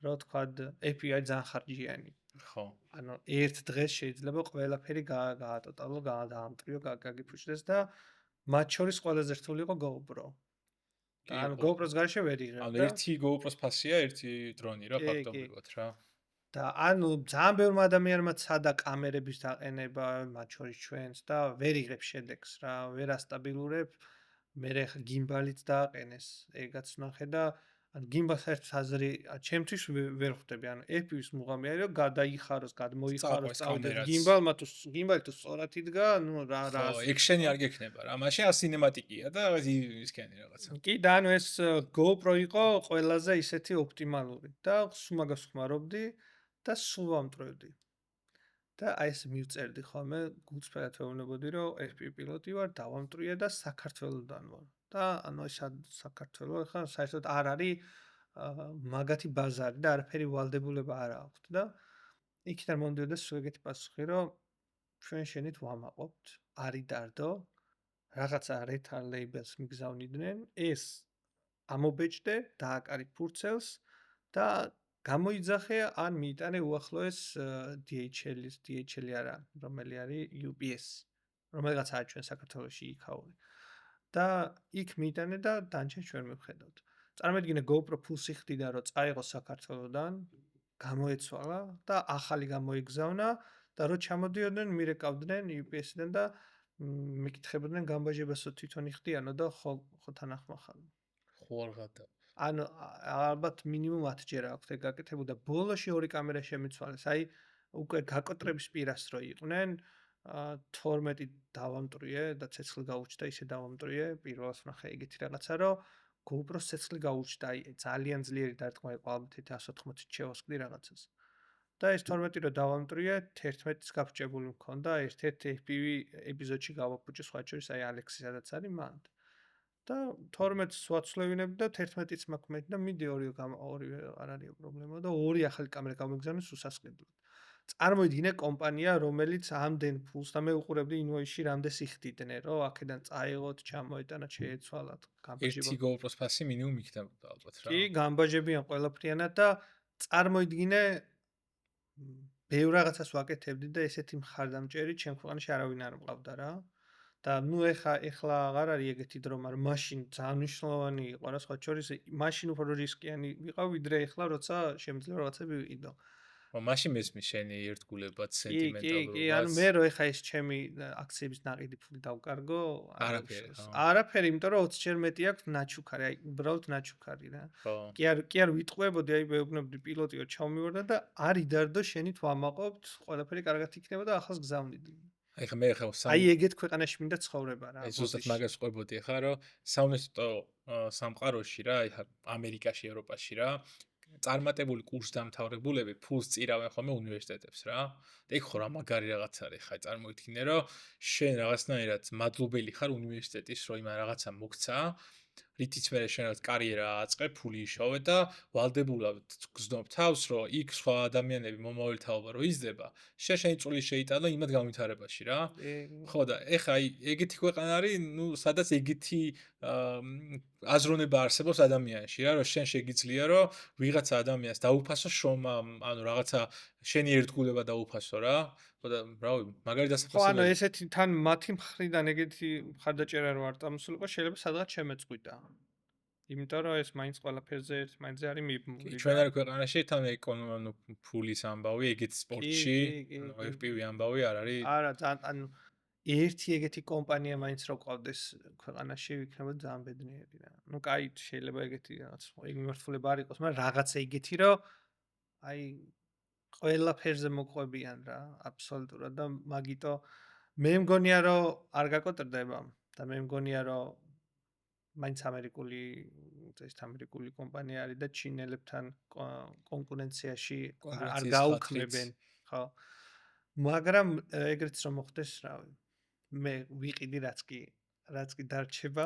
რომ თქვა API ძალიან ხარჯიანი. ხო. ანუ ერთ დღეს შეიძლება ყველაფერი გაატოტალო, გაამტრიო, გაგიფუჭდეს და მათ შორის ყველაზე რთული იყო GoPro. ანუ GoPro-ს გარშე ვერ იღებ. ანუ ერთი GoPro-ს ფასია, ერთი დრონი რა ფაქტობრივად რა. და ანუ ძალიან ბევრმა ადამიანმა ცადა კამერების დაყენება, მათ შორის ჩვენს და ვერ იღებ შედეგს რა, ვერ ასტაბილურებ. მე ხა გიმბალით დააყენეს, ეგაც ვნახე და ანუ გიმბალს ერთს აზრი, ჩემთვის ვერ ხვდები, ანუ FPV-ს მუღამი არის, რომ გადაიხაროს, გადმოიხაროს, წავიდეს გიმბალმა თუ გიმბალი თუ სწორად იდგა, ნუ რა. ხო, ექშენი არ გექნება რა. მაშინ სინემატიკია და ისქენი რაღაცა. კი, და ანუ ეს GoPro იყო ყველაზე ისეთი ოპტიმალური და სულ მაგას ხმარობდი და სულ ვამტრევდი. და აი ეს მივწერდი ხოლმე, გულწრფელად ვეუბნებოდი, რომ FPV პილოტი ვარ, დავამტრიე და საქართველოსდან ვარ. და ანუ ეს საქართველოს ხა საერთოდ არ არის მაგათი ბაზარი და არაფერი ვალდებულება არ აქვს და იქიდან მომდიოდა სულ ეგეთი პასუხი, რომ ჩვენ შენით ვამაყობთ, არის დარდო, რაღაცა return labels მიგზავნიდნენ, ეს ამობეჭდე, დააკარი ფურცელს და გამოიძახე ან მიიტანე უახლოეს DHL-ი არა, რომელი არის UPS, რომელიღაც არის ჩვენ საქართველოში იქაური. და იქ მიიტანე და დანჩენ ჩვენ მივხედავთ. წარმოიდგინე GoPro ფულს იხდიდა, რომ წაიღო საქართველოდან, გამოეცვალა და ახალი გამოიგზავნა და რო ჩამოდიოდნენ, მირეკავდნენ UPS-დან და მეკითხებოდნენ გამბაჟებასო თვითონ იხდიანო და ხო თანახმახალ. ხო არ გადა. ანუ ალბათ მინიმუმ 10 ჯერ აქვს ეგ გაკეთებოდა. ბოლოში ორი კამერა შემიცვალეს. აი უკვე გაკოტრების პირას რო იყვნენ, 12 დავამტრიე და ცეცხლი გაუჩნდა, ისე დავამტრიე, პირველს ვნახე ეგეთი რაღაცა, რომ GoPro-ს ცეცხლი გაუჩნდა, აი ძალიან ძლიერი დარტყმა იყო, ალბათ 180-ით შევასკდი რაღაცას. და ეს 12 რო დავამტრიე, 11-ს გაფჭებული მქონდა, ერთ-ერთ FPV ეპიზოდში გავაფუჭე სხვა შორის, აი ალექსი სადაც არის მან. და 12-ს ვაცვლევინებ და 11-იც მაქვს მე და მიდი ორივე არ არის პრობლემა და ორი ახალი კამერა გამიგზავნეს უსასყიდლოდ. წარმოიდგინე კომპანია, რომელიც ამდენ ფულს და მე უყურებდი ინვოისში რამდენს იხდიდნენ, რომ აქედან წაიღოთ, ჩამოეტანათ, შეეცვალათ, ერთი GoPro-ს ფასი მინიმუმ იქნებოდა ალბათ რა. კი, გამბაჟებიან ყველაფრიანად და წარმოიდგინე ბევრ რაღაცას ვაკეთებდი და ესეთი მხარდამჭერი ჩემ ქვეყანაში არავინ არ მყავდა რა. და ნუ ეხლა აღარ არის ეგეთი დრო, მაგრამ მაშინ ძალიან მნიშვნელოვანი იყო რა, სხვა შორის მაშინ უფრო რისკიანი ვიყავ, ვიდრე ეხლა, როცა შემიძლია რაღაცები ვიყიდო. მაშინ მესმის შენი ერთგულებად, კი, სენტიმენტალურობას. ანუ მე რო ეხა ეს ჩემი აქციების ნაყიდი ფული დავკარგო, არაფერი. არაფერი, იმიტომ რომ 20 ჯერ მეტი აქვს ნაჩუქარი, აი უბრალოდ ნაჩუქარი რა. ხო. კი არ ვიტყვებოდი, აი ვეუბნებდი პილოტიო ჩავმივარდა და არ იდარდო შენით ვამაყობთ, ყველაფერი კარგად იქნება და ახალს გზავნიდი. ეხლა მე ხა აი ეგეთ ქვეყანაში მინდა ცხოვრება რა. აი ზუსტად მაგას ყვებოდი ხა რომ საუნივერსიტეტო სამყაროში რა, აი ამერიკაში, ევროპაში რა, წარმატებული კურსდამთავრებულები ფულს წირავენ ხოლმე უნივერსიტეტებს რა. და იქ ხო რა მაგარი რაღაც არის ხა, წარმოიდგინე რომ შენ რაღაცნაირად მადლობელი ხარ უნივერსიტეტის, რომ იმან რაღაცა მოგცა, რითიც მე შენაც კარიერა აწყე, ფული იშოვე და ვალდებულად გზნობ თავს, რომ იქ სხვა ადამიანები მომავალთაობა რო იზრდება, შენი წული შეიტანო იმად განვითარებაში რა. ხო და ეხა აი ეგეთი ქვეყანა არის, ნუ სადაც ეგეთი აზროვნება არსებობს ადამიანში რა, რომ შენ შეგიძლია რომ ვიღაცა ადამიანს დაუფასო შრომა, ანუ რაღაცა შენი ერთგულება დაუფასო რა. ხო და რავი, მაგარი დასაფასებელი. ხო, ანუ ესეთი თან მათი მხრიდან ეგეთი მხარდაჭერა რო არ წამოსულიყო, შეიძლება სადღაც შემეწყვიტა. იმიტომ რომ ეს მაინც ყველაფერზე ერთმანეთზე არის მიბმული. ჩვენ არ ქვეყანაში თან ეკონომიკურ ფულის ამბავი, ეგეთ სპორტში, FPV ამბავი არ არის. არა, ანუ ერთი ეგეთი კომპანია მაინც რო ყავდეს ქვეყანაში, იქნება ძალიან ბედნიერი რა. ნუ კაი, შეიძლება ეგეთი რაღაც მიმართულება არ იყოს, მაგრამ რაღაცა ეგეთი რომ აი ყველაფერზე მოყვებიან რა, აბსოლუტურად და მაგიტო მე მგონია რომ არ გაკოტრდება და მე მგონია რომ მაინც ამერიკული კომპანია არის და ჩინელებთან კონკურენციაში არ გაუქმებენ, ხო? მაგრამ ეგრეც რომ მოხდეს, რავი. მე ვიყიდი რაც კი დარჩება,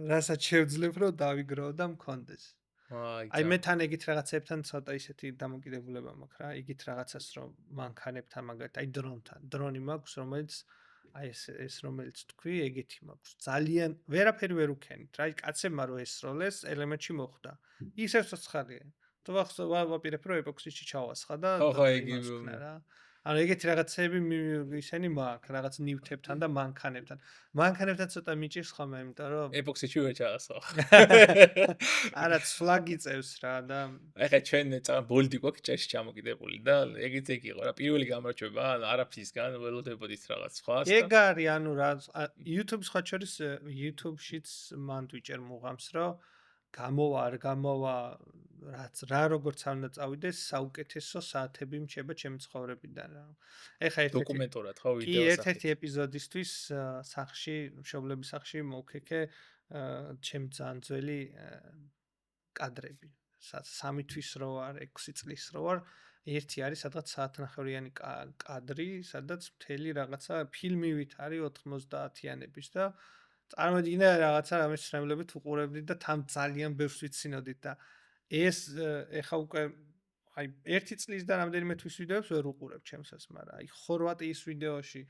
რასაც შევძლებ რომ დავიგროვო და მქონდეს. აი მე თან ეგით რაღაცებთან ცოტა ისეთი დამოკიდებულება მაქვს რა, იგით რაღაცას რომ მანქანებთან მაგათ, აი დრონი მაქვს, რომელიც აი ეს რომელიც თქვი, ეგეთი მაქვს. ძალიან ვერაფერი ვერ უქენით რა, აი კაცებმა რო ესროლეს, ელემენტში მოხვდა. ისევ ცოცხალია. თუ ვაპირებ რომ ეპოქსიდში ჩავასხა და ხო იგი რა. ანუ ეგეთი რაღაცები ისენი მაქვს, რაღაც ნივთებთან და მანქანებთან. მანქანებთან ცოტა მიჭირს ხოლმე, იმიტომ რომ ეპოქსიდში ვერ ჩაასხო. არა, ფლაგი წევს რა და ეხა ჩვენ ბოლდი გვაქვს ჭერში ჩამოკიდებული და ეგეც ეგ იყო რა, პირველი გამარჯვება, არაფრისგან ველოდებოდით რაღაც სხვას. ეგ არის, ანუ რა, YouTube-ს სხვა შორის YouTube-შიც მან Twitter მუღამს, რომ გამოვა არ გამოვა, რაც რა როგორც უნდა წავიდეს, საუკეთესო საათები მჩება ჩემი ცხოვრებიდან რა. ეხა დოკუმენტურად ხო ვიდეოს. კი, ერთ-ერთი ეპიზოდისთვის სახში, მშობლების სახში მოვქექე ჩემი ძალიან ძველი კადრები. 3 თვის რო არ, 6 წლის რო არ, ერთი არის სადღაც საათნახევრიანი კადრი, სადაც მთელი რაღაცა ფილმივით არის 90-იანების და წარმოიდგინე რაღაცა რამეს ცნებლებით უყურებდით და თან ძალიან ბევრს ვიცინოდით და ეს ეხა უკვე აი 1 წლის და რამდენიმე თვის ვიდეოებს ვერ უყურებ ჩემსას, მაგრამ აი ხორვატიის ვიდეოში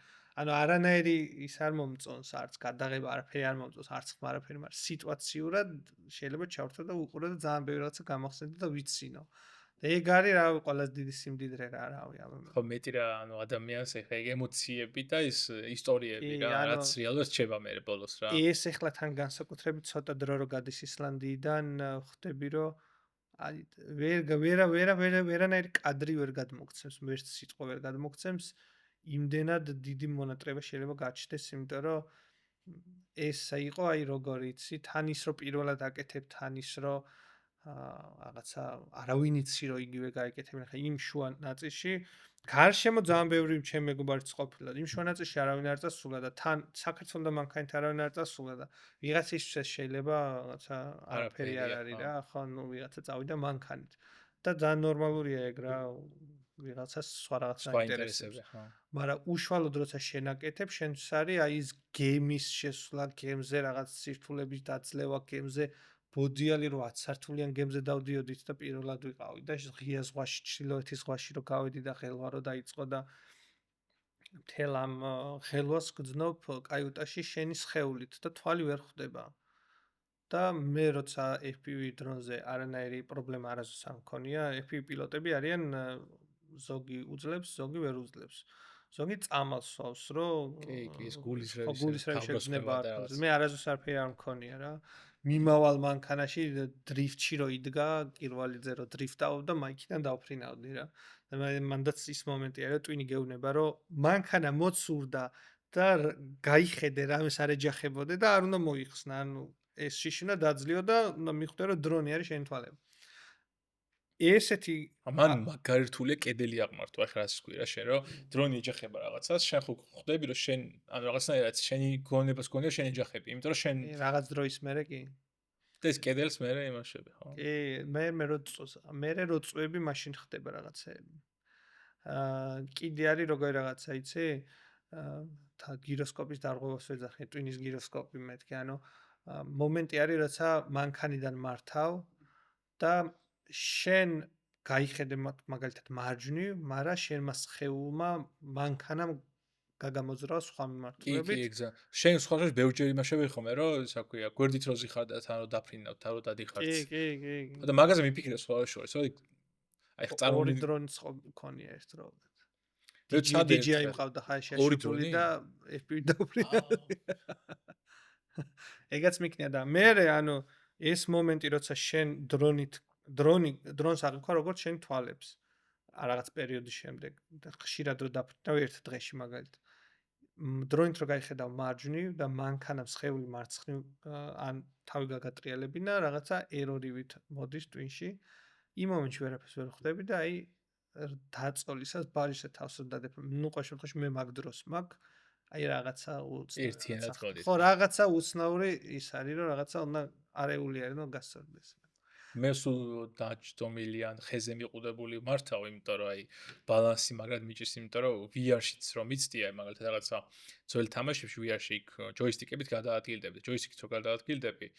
ანუ არანაირი ის არ მომწონს, არც გადაღება არაფერი არ მომწონს, არც ხმა არაფერი, მაგრამ სიტუაციურად შეიძლება ჩავთო და უყურო და ძალიან ბევრი რაღაცა გამახსენდა და ვიცინო. და ეგ არის რა ყველაზე დიდი სიმდიდრე რა რავი ამაზე. ხო მეტი რა ანუ ადამიანს ეხა ეგ ემოციები და ის ისტორიები რა რაც რეალურად რჩება მე ბოლოს რა. ეს ეხლა თან განსაკუთრებით ცოტა დრო რო გადის ისლანდიიდან ხვდები რომ აი ვერანაირი კადრი ვერ გადმოგცემს, ვერც სიტყვა ვერ გადმოგცემს, იმდენად დიდი მონატრება შეიძლება გაჩნდეს, იმიტომ რომ ეს იყო აი როგორ იცი, თან ის რომ პირველად აკეთებ, თან ის რომ რაღაცა არავინ იცი რომ იგივე გაიკეთებინა, ხა იმ შუა ნაწილში გარშემო ძალიან ბევრი ჩემი მეგობარიც ყოფილა. იმ შუა ნაწილში არავინ არ წასულა და თან საქართველოს და მანქანით არავინ არ წასულა და ვიღაცისთვის შეიძლება რაღაცა არაფერი არ არის რა, ხო, ნუ ვიღაცა წავიდა მანქანით. და ძალიან ნორმალურია ეგ რა, ვიღაცას სხვა რაღაცა ინტერესებს. მაგრამ უშუალოდ როცა შენაკეთებ, შენს არის აი ეს გემის შესვლა, გემზე რაღაც სირთულების დაძლევა, გემზე ბოდიალი რო 10 სართულიან გემზე დავდიოდით და პირველად ვიყავი და ღია ზღვაში, ჩრდილოეთის ზღვაში რო გავედი და ხელვა რო დაიწყო და მთელ ამ ხელვას გძნობ კაიუტაში შენი სხეულით და თვალი ვერ ხვდება. და მე როცა FPV დრონზე არანაირი პრობლემა არასდროს არ მქონია, FPV პილოტები არიან ზოგი უძლებს, ზოგი ვერ უძლებს. ზოგი წამალს სვავს, რომ კი, ეს გულის შეძნება. მე არასდროს არაფერი არ მქონია რა. მიმავალ მანქანაში დრიფტში რო იდგა, კირვალიძე რო დრიფტავდა, მაიქიდან დავფრინავდი რა. და მანდაც ის მომენტია, რომ ტვინი გეუბნება, რომ მანქანა მოცურდა და გაიხედე რამეს არ ეჯახებოდე და არ უნდა მოიხსნა. ანუ ეს შიშინა დაძლიო და უნდა მიხვდე, რომ დრონი არის შენი თვალები. ესეთი მან მაგარი რთულია კედელი აღმართვა ახლა რაც თქვი რა შენ რომ დრონი ეჯახება რაღაცას შენ ხო ხვდები რომ შენ ანუ რაღაცნაირად შენი გონებას გონია შენ ეჯახები იმიტომ რომ შენ რაღაც დროის მერე კი და ეს კედელს მერე იმაშები ხო კი მე რო წვევები მაშინ ხდება რაღაცეები კიდე არის როგორი რაღაცა იცი და გიროსკოპის დარღვევას ვეძახი ტვინის გიროსკოპი მეთქი ანუ მომენტი არის როცა მანქანიდან მართავ და შენ გაიხედე მაგალითად მარჯვნივ, მაგრამ შენმა სხეულმა მანქანამ გაგამოძრავა სხვა მიმართულებით. კი, ეგზა. შენ სხვათა ბევრჯერ იმაშები ხომ, რომ ისა ქვია, გვერდით რო ზიხარ და თან რო დაფრინავ, თან რო დადიხარც. კი. და მაგაზე მიფიქრე სხვა შორის, რომ აი ორი დრონიც მქონია ერთდროულად. DJI მყავდა ხაიში შეგული და FPV დავფრინავდი. ეგაც მიქნია და მე ანუ ეს მომენტი როცა შენ დრონს აღიქვა როგორც შენ თვალებს რაღაც პერიოდის შემდეგ და ხშირად რო დაფრინავ ერთ დღეში მაგალითად დრონით რო გაიხედავ მარჯვნივ და მანქანამ სხეული მარცხნივ ან თავი გაგატრიალებინა რაღაცა ერორივით მოდის ტვინში იმ მომენტში ვერაფერს ვერ ხვდები და აი დაწოლისას ბაჟისე თავს დადებ ნუ ყოველ შემთხვევაში მე მაგ დროს მაგ აი რაღაცა ერთიანად ხოდი ხო რაღაცა უცნაური ის არის რომ რაღაცა უნდა არეული არის რომ გასწორდეს მე სულ დაჭდომილიან ხეზე მიყუდებული მართავ, იმიტომ რომ აი ბალანსი მაგრად მიჭირს, იმიტომ რომ VR-შიც რომ მიცდია, მაგალითად რაღაცა ძველ თამაშებში VR-ში იქ ჯოისტიკებით გადაადგილდები, ჯოისტიკით რო გადაადგილდები,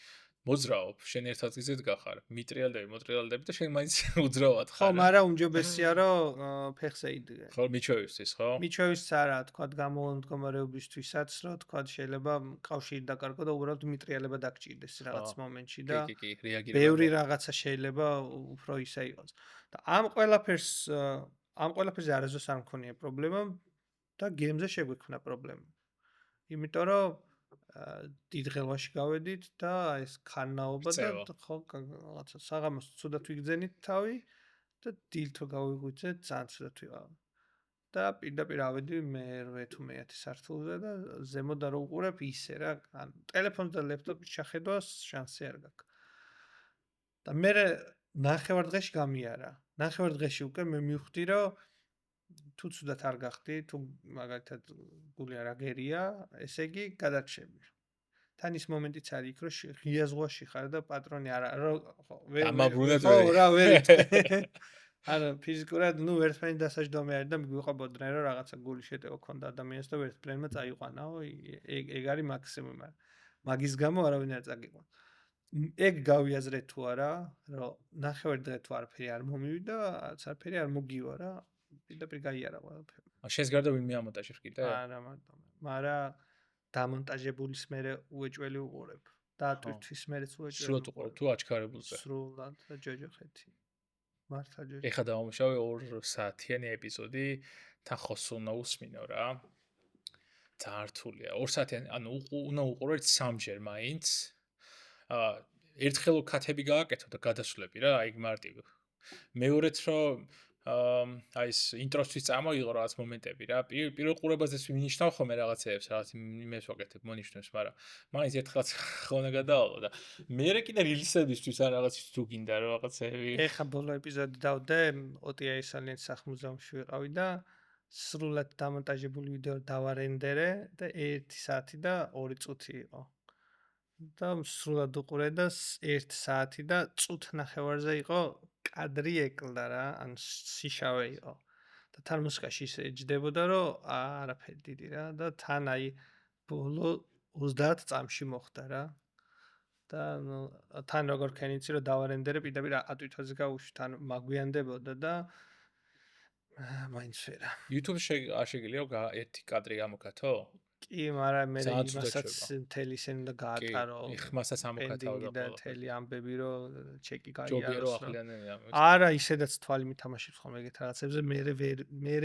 მოძრაობ, შენ ერთ ადგილზე დგახარ, მოტრიალდები და შენ მაინც უძრავად ხარ. ხო, მაგრამ უმჯობესია რომ ფეხზე იდგე. ხო, მიჩვევისთვის, ხო? მიჩვევისთვის არა, თქვა გამოვონ მდგომარეობისთვისაც, რომ თქვა შეიძლება კავშირი დაკარგო და უბრალოდ მიტრიალება დაგჭირდეს რაღაც მომენტში და კი, რეაგირება. ბევრი რაღაცა შეიძლება უფრო ისე იყოს. და ამ ყველაფერზე არასდროს არ მქონია პრობლემა და გემზე შეგვექმნა პრობლემა. იმიტომ რომ დიდ ღელვაში გავედით და ეს ხანაობა და ხო რაღაცა საღამოს ცუდად ვიგძენით თავი და დილით რო გავიღვიძეთ ძალიან ცუდად ვიყავ. და პირდაპირ ავედი მე-8 თუ მე-10 სართულზე და ზემოდან რო უყურებ ისე რა, ან ტელეფონს და ლეპტოპის შეხედვას შანსი არ გაქვს. და მე ნახევარ დღეში გამიარა. ნახევარ დღეში უკვე მე მივხვდი რომ თუ ცუდად არ გახდი, თუ მაგალითად გული არ აგერია, ესე იგი გადარჩები. თან ის მომენტიც არის იქ, რომ ღია ზღვაში ხარ და პატრონი არა, ხო, ვერ. ანუ ფიზიკურად, ნუ ერთმანეთს დასაჯდომი არის და მიგვიყვებოდნენ, რომ რაღაცა გული შეტევა ქონდა ადამიანს და ერთმანეთმა წაიყვანაო, ეგ არის მაქსიმუმი, მაგრამ მაგის გამო არავინ არ წაგიყვან. ეგ გავიაზრე თუ არა, რომ ნახევარ დღე თუ არაფერი არ მომივიდა, არაფერი არ მოგივა რა. პირდაპირ გაიარა ყველაფერი. შენს გარდა ვინმე ამონტაჟებს კიდე? არა მარტო. მაგრამ დამონტაჟებულის მერე უეჭველი უყურებ. დაატვირთვის მერეც უეჭველი. სრულად უყურებ თუ აჩქარებულზე? სრულად და ჯოჯოხეთი. მართლა ჯოჯოხეთი. ეხლა დავამუშავე 2 საათიანი ეპიზოდი, თან ხოსს უნდა უსმინო რა. ძალიან რთულია. 2 საათიანი, ანუ უნდა უყურო 3-ჯერ მაინც. ერთხელ კათები გააკეთო და გადასვლები რა, აი მარტივ. მეორეც რომ აი ეს ინტროსთვის წამოიღო რაღაც მომენტები რა. პირველ ყურებაზეც ვინიშნავ ხოლმე რაღაცეებს, რაღაც იმებს ვაკეთებ, მონიშნებს, მაგრამ მაინც ერთხელაც ხონა გადავალო და მე კიდე რილისებისთვის ან რაღაცის თუ გინდა რა რაღაცეები. ეხა ბოლო ეპიზოდი დავდე, OTI-სალიან სახმუზეუმში ვიყავი და სრულად დამონტაჟებული ვიდეო დავარენდერე და 1 საათი და 2 წუთი იყო. და სრულად უყურე და 1 საათი და წუთ ნახევარზე იყო კადრი ეკლდა რა, ან სიშავე იყო. და თან მუსიკაში ისე ეჯდებოდა, რომ არაფერი დიდი რა და თან აი ბოლო 30 წამში მოხდა რა. და თან როგორ ქენიცი რომ დავარენდერე, პირდაპირ ატვირთვაზე გავუშვი, თან მაგვიანდებოდა და მაინც ვერა. YouTube-ში არ შეგიძლია ერთი კადრი გამოკათო? კი, მაგრამ მე იმასაც მთელი ისე უნდა გაატარო. კი, ხმასაც ამოკათავდა და მთელი ამბები რომ ჩეკი გაიაროს. ჯობია რომ ახლიანია. არა, ისედაც თვალი მითამაშებს ხოლმე ეგეთ რაღაცებზე, მე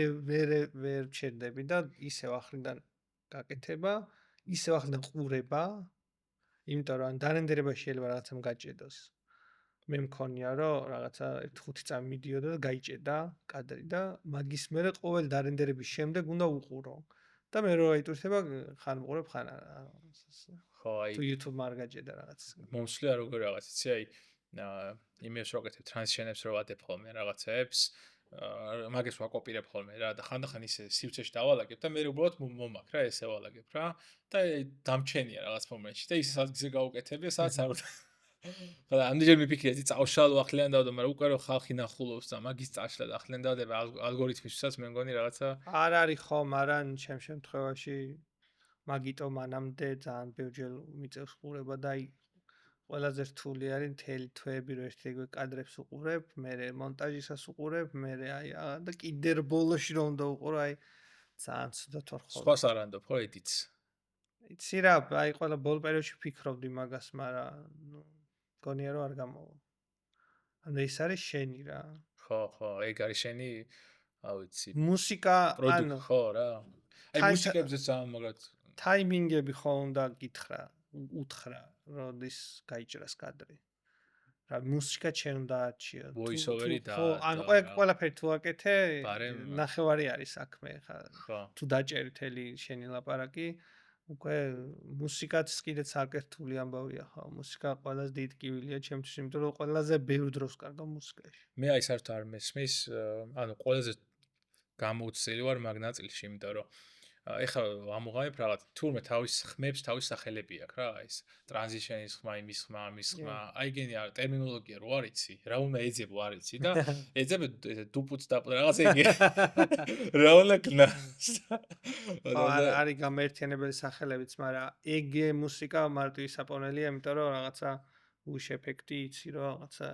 ვერ ჩერდები და ისევ ახლიდან გაკეთება, ისევ ახლიდან ყურება, იმიტომ რომ დარენდერება შეიძლება რაღაცამ გაჭედოს. მე მქონია რომ რაღაცა 5 წამი მიდიოდა და გაიჭედა კადრი და მაგის მერე ყოველ დარენდერების შემდეგ უნდა უყურო. და მე რო აიტვირთება ხან უყურებ ხან არა. ხო, აი თუ YouTube-მა არ გაჭედა რაღაც. მომსვლია როგორ რაღაც, იცი, აი იმებს რო ვაკეთებ, ტრანზიშენებს რო ვადებ ხოლმე რაღაცებს, მაგას ვაკოპირებ ხოლმე რა და ხანდახან ისე სივრცეში დავალაგებ და მე უბრალოდ მომაქ რა, ესე ვალაგებ რა და დამჩენია რაღაც მომენტში და ისე სადგზე გავუკეთებია, სადაც არ და ამდენჯერ მიფიქრე, იცი, წავშალო ახლიან დავდა, მაგრამ უკვე რომ ხალხი ნახულობს და მაგის წაშლა და ახლიან დავდება ალგორითმისთვისაც მე მგონი რაღაცა არ არის ხო, მაგრამ ჩემ შემთხვევაში მაგიტო მანამდე ძალიან ბევრჯერ მიწევს ყურება და აი ყველაზე რთული არის მთელი თვეები რომ ერთ-ერთი კადრებს უყურებ, მე მონტაჟისას უყურებ, მე აი და კიდე ბოლოში რომ უნდა უყურო, აი ძალიან ცუდად ვარ ხოლმე. სხვას არ ანდობ ხო ედიტს? იცი რა, აი ყველა ბოლო პერიოდში ფიქრობდი მაგას, მაგრამ ნუ გონია რომ არ გამოვა. ანუ ეს არის შენი რა. ხო, ეგ არის შენი, ავიცი. მუსიკა, ანუ ხო რა. აი მუსიკებზე ძალიან მაგრად ტაიმინგები ხო უნდა გითხრა, უთხრა, როდის გაიჭრას კადრი. რა მუსიკა ჩვენ უნდა არჩიო. voice-over-ი და ხო, ანუ ყველაფერი თუ აკეთე, ნახევარი არის საქმე ხა. თუ დაჭერი თელი შენი ლაპარაკი, უკვე მუსიკაც კიდეც აკეთული ამბავია ხო. მუსიკა ყველაზე დიდი კივილია ჩემთვის, იმიტომ რომ ყველაზე ბევრ დროს კარგა მუსიკაში. მე აი საერთოდ არ მესმის, ანუ ყველაზე გამოუცილი ვარ მაგ ნაწილში, იმიტომ რომ ეხლა ამოღავებ რაღაც თურმე თავის ხმებს თავის სახელები აქვს რა, ის ტრანზიშენის ხმა, იმის ხმა, ამის ხმა, აი გენი არ ტერმინოლოგია რო არიცი, რა უნდა ეძებო არიცი და ეძებ დუპუც და რაღაც ეგ რა უნდა გნას. არის გამერთიანებელი სახელებიც, მაგრამ ეგ მუსიკა მარტივი საპონელია, იმიტომ რომ რაღაცა უშ ეფექტი იცი რომ რაღაცა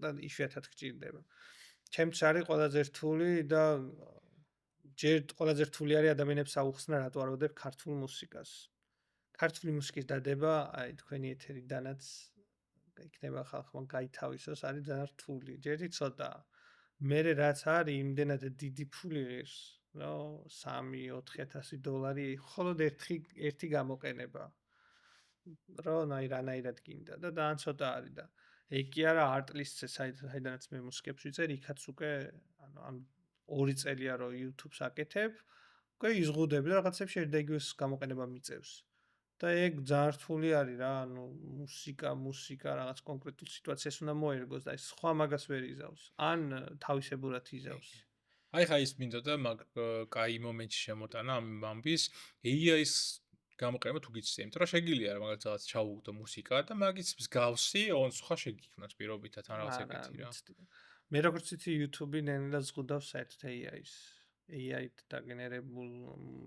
და იშვიათად გჭირდება. ჩემთვის არის ყველაზე რთული და ჯერ ყველაზე რთული არის ადამიანებს აუხსნა რატო არ ვადებ ქართულ მუსიკას. ქართული მუსიკის დადება, აი თქვენი ეთერიდანაც იქნება ხალხმა გაითავისოს, არის ძალიან რთული. ჯერი ცოტა. მერე რაც არის, იმდენად დიდი ფული ღირს, რომ 3-4000 დოლარი მხოლოდ ერთი გამოყენება. რომ აი რანაირად გინდა და ძალიან ცოტა არის და ეგ კი არა არტლისტზე, საიდანაც მე მუსიკებს ვიწერ, იქაც უკვე ანუ ამ 2 წელია რომ YouTube-ს აკეთებ, უკვე იზღუდები და რაღაცებს შედეგის გამოყენება მიწევს. და ეგ ძალიან რთული არის რა, ანუ მუსიკა რაღაც კონკრეტულ სიტუაციას უნდა მოერგოს და ეს სხვა მაგას ვერ იზავს. ან თავისებურად იზავს. აი ხა ის მინდოდა მაგ კაი მომენტში შემოტანა ამ ამბის AI-ის გამოყენება თუ გიცი, იმიტომ რომ შეგიძლია რა მაგალითად რაღაც ჩაუგდო მუსიკა და მაგის მსგავსი on სხვა შეგიქმნას პირობითად ან რაღაც ეგეთი რა. მე როგორც ვიცი YouTube-ი ნენელა ზღუდავს საერთოდ AI-ს. AI-ით დაგენერებულ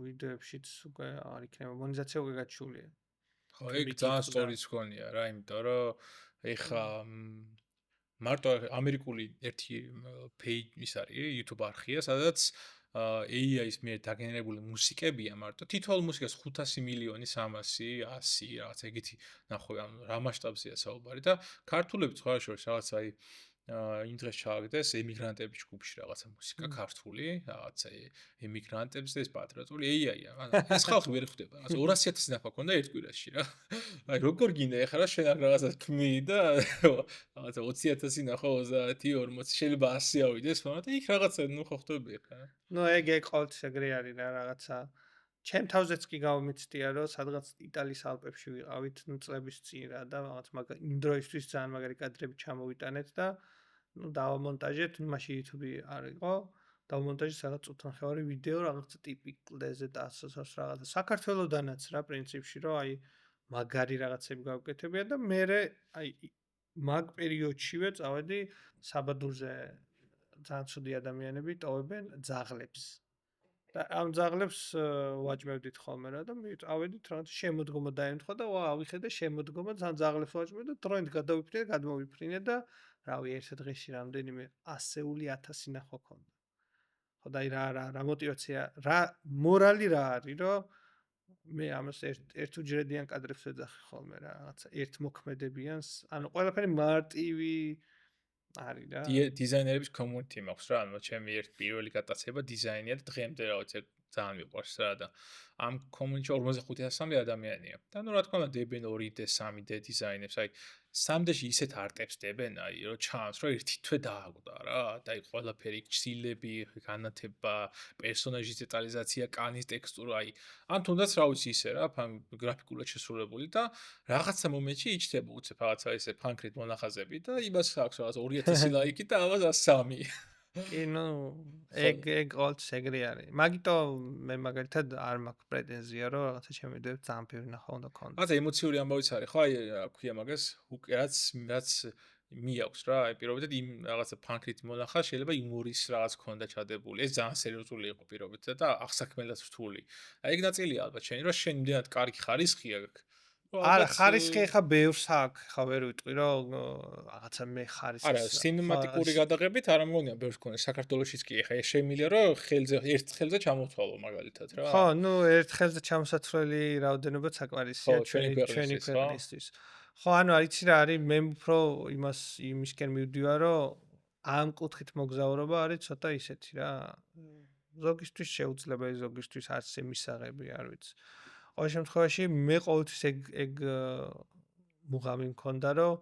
ვიდეოებშიც უკვე არ იქნება მონეტიზაცია უკვე გაჩულია. ხო, ეგ ძალიან სწორიც გქონია რა, იმიტომ რომ ეხა მარტო ამერიკული ერთი page ის არის, YouTube არხია, სადაც AI-ის მიერ დაგენერებული მუსიკებია მარტო. თითოეულ მუსიკას 500 მილიონი, 300, 100 რაღაც ეგეთი ნახო, ანუ რა მასშტაბზეა საუბარი და ქართულები სხვა შორის რაღაც აი იმ დღეს ჩააგდეს ემიგრანტების ჯგუფში რაღაცა მუსიკა ქართული, რაღაცა ემიგრანტებზე ეს პატრიოტული AI-ია. ანუ ეს ხალხი ვერ ხვდება. რაღაც 200.000 ნახვა ქონდა ერთ კვირაში რა. აი როგორ გინდა ეხლა რა შენ რაღაცა თქმი და რაღაცა 20.000 ნახვა 30, 40, შეიძლება 100 ავიდეს, მაგრამ იქ რაღაცა ნუ ხო ხვდები ეხლა. ნუ ეგ ყოველთვის ეგრე არის რა რაღაცა. ჩემ თავზეც კი გავმიცდია რომ სადღაც იტალიის ალპებში ვიყავით ნუ წლების წინ რა და რაღაც იმ დროისთვის ძალიან მაგარი კადრები ჩამოვიტანეთ და ნუ დავამონტაჟეთ, მაშინ YouTube არ იყო. დავამონტაჟეთ სადღაც წუთანხევარი ვიდეო რაღაცა ტიპი კლდეზე და ასოს რაღაცა. საქართველოსდანაც რა პრინციპში რომ აი მაგარი რაღაცები გავკეთებია და მე აი მაგ პერიოდშივე წავედი საბადურზე ძალიან ცუდი ადამიანები ტოვებენ ძაღლებს. და ამ ძაღლებს ვაჭმევდით ხოლმე რა და ავედით რაღაც შემოდგომა დაემთხვა და ავიხედე შემოდგომა ძალიან ძაღლებს ვაჭმევ და დროინდ გადავიფრინე და გადმოვიფრინე და რავი ერთ დღეში რამდენიმე 100,000 ნახვა ქონდა. ხო და აი რა мотиваცია, რა მორალი რა არის რომ მე ამას ერთ უჯრედიან კადრებს ვეძახი ხოლმე რა რაღაცა ერთ მოქმედებიანს, ანუ ყველაფერი მარტივი არის რა. დიზაინერების community მაქვს რა, ანუ ჩემი ერთ პირველი გატაცება დიზაინია და დღემდე რაღაც ძალიან მიყვარს რა და ამ community 45,000 ადამიანია. და ნუ რა თქმა უნდა დებენ 2D, 3D დიზაინებს, აი 3D-ში ისეთ არტებს დებენ, აი რომ ჩანს რომ ერთი თვე დააკვდა რა და აი ყველაფერი ქსილები, განათება, პერსონაჟის დეტალიზაცია, კანის ტექსტურა, აი ან თუნდაც რა ვიცი ისე რა, გრაფიკულად შესრულებული და რაღაცა მომენტში იჩდება უცებ რაღაცა ესე ფანქრით მონახაზები და იმას აქვს რაღაც 2000 ლაიკი და ამას 3. კი, ნუ ეგ ყოველთვის ეგრე არის. მაგიტომ მე მაგალითად არ მაქვს პრეტენზია, რომ რაღაცა ჩემი ვიდეოები ძალიან ბევრი ნახვა უნდა ქონდეს. რაღაცა ემოციური ამბავიც არის, ხო, აი რა ქვია მაგას, რაც მიაქვს რა, აი პირობითად იმ რაღაცა ფანქრით მონახა შეიძლება იუმორის რაღაც ქონდა ჩადებული. ეს ძალიან სერიოზული იყო პირობითად და აღსაქმელად რთული. აი ეგ ნაწილია ალბათ შენი, რომ შენ იმდენად კარგი ხარისხი აქვს. არა, ხარისხი ხა ბევრს აქვს, ხა ვერ ვიტყვი რომ რაღაცა მე ხარისხს. არა, სინემატიკური გადაღებით არ ამგონია ბევრს ქონდა საქართველოშიც კი, ხა შემილია რომ ერთ ხელზე ჩამოთვალო მაგალითად რა. ხო, ნუ ერთ ხელზე ჩამოსაცვლელი რაოდენობა საკმარისია ჩვენი ქვეყნისთვის. ხო, ანუ არიცი რა არის, მე უფრო იმისკენ მივდივარ, რომ ამ კუთხით მოგზაურობა არის ცოტა ისეთი რა. ზოგისთვის შეუძლება, ზოგისთვის არც მისაღები, არ ვიცი. ყოველ შემთხვევაში მე ყოველთვის ეგ მუღამი მქონდა რომ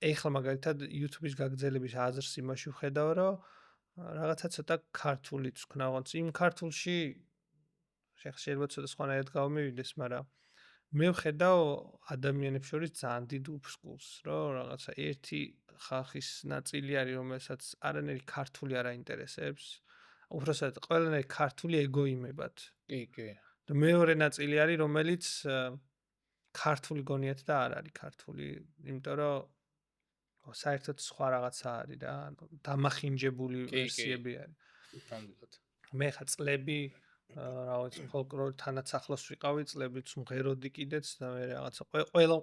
ეხლა მაგალითად YouTube-ის გაგრძელების აზრს იმაში ვხედავ რომ რაღაცა ცოტა ქართულიც ვქნა, ვონც იმ ქართულში შეიძლება ცოტა სხვანაირად გავმივიდეს, მაგრამ მე ვხედავ ადამიანებს შორის ძალიან დიდ უფსკულს, რომ რაღაცა ერთი ხალხის ნაწილი არის, რომელსაც არანაირი ქართული არ აინტერესებს, უბრალოდ ყველანაირი ქართული ეგოიმებად. კი, კი. და მეორე ნაწილი არის, რომელიც ქართული გონიათ და არ არის ქართული, იმიტომ რომ საერთოდ სხვა რაღაცა არის რა, დამახინჯებული ვერსიები არის. ნამდვილად. მე ხა წლები რა ვიცი, ფოლკლორ თანაც ახლოს ვიყავი, წლებიც მღეროდი კიდეც და მე რაღაცა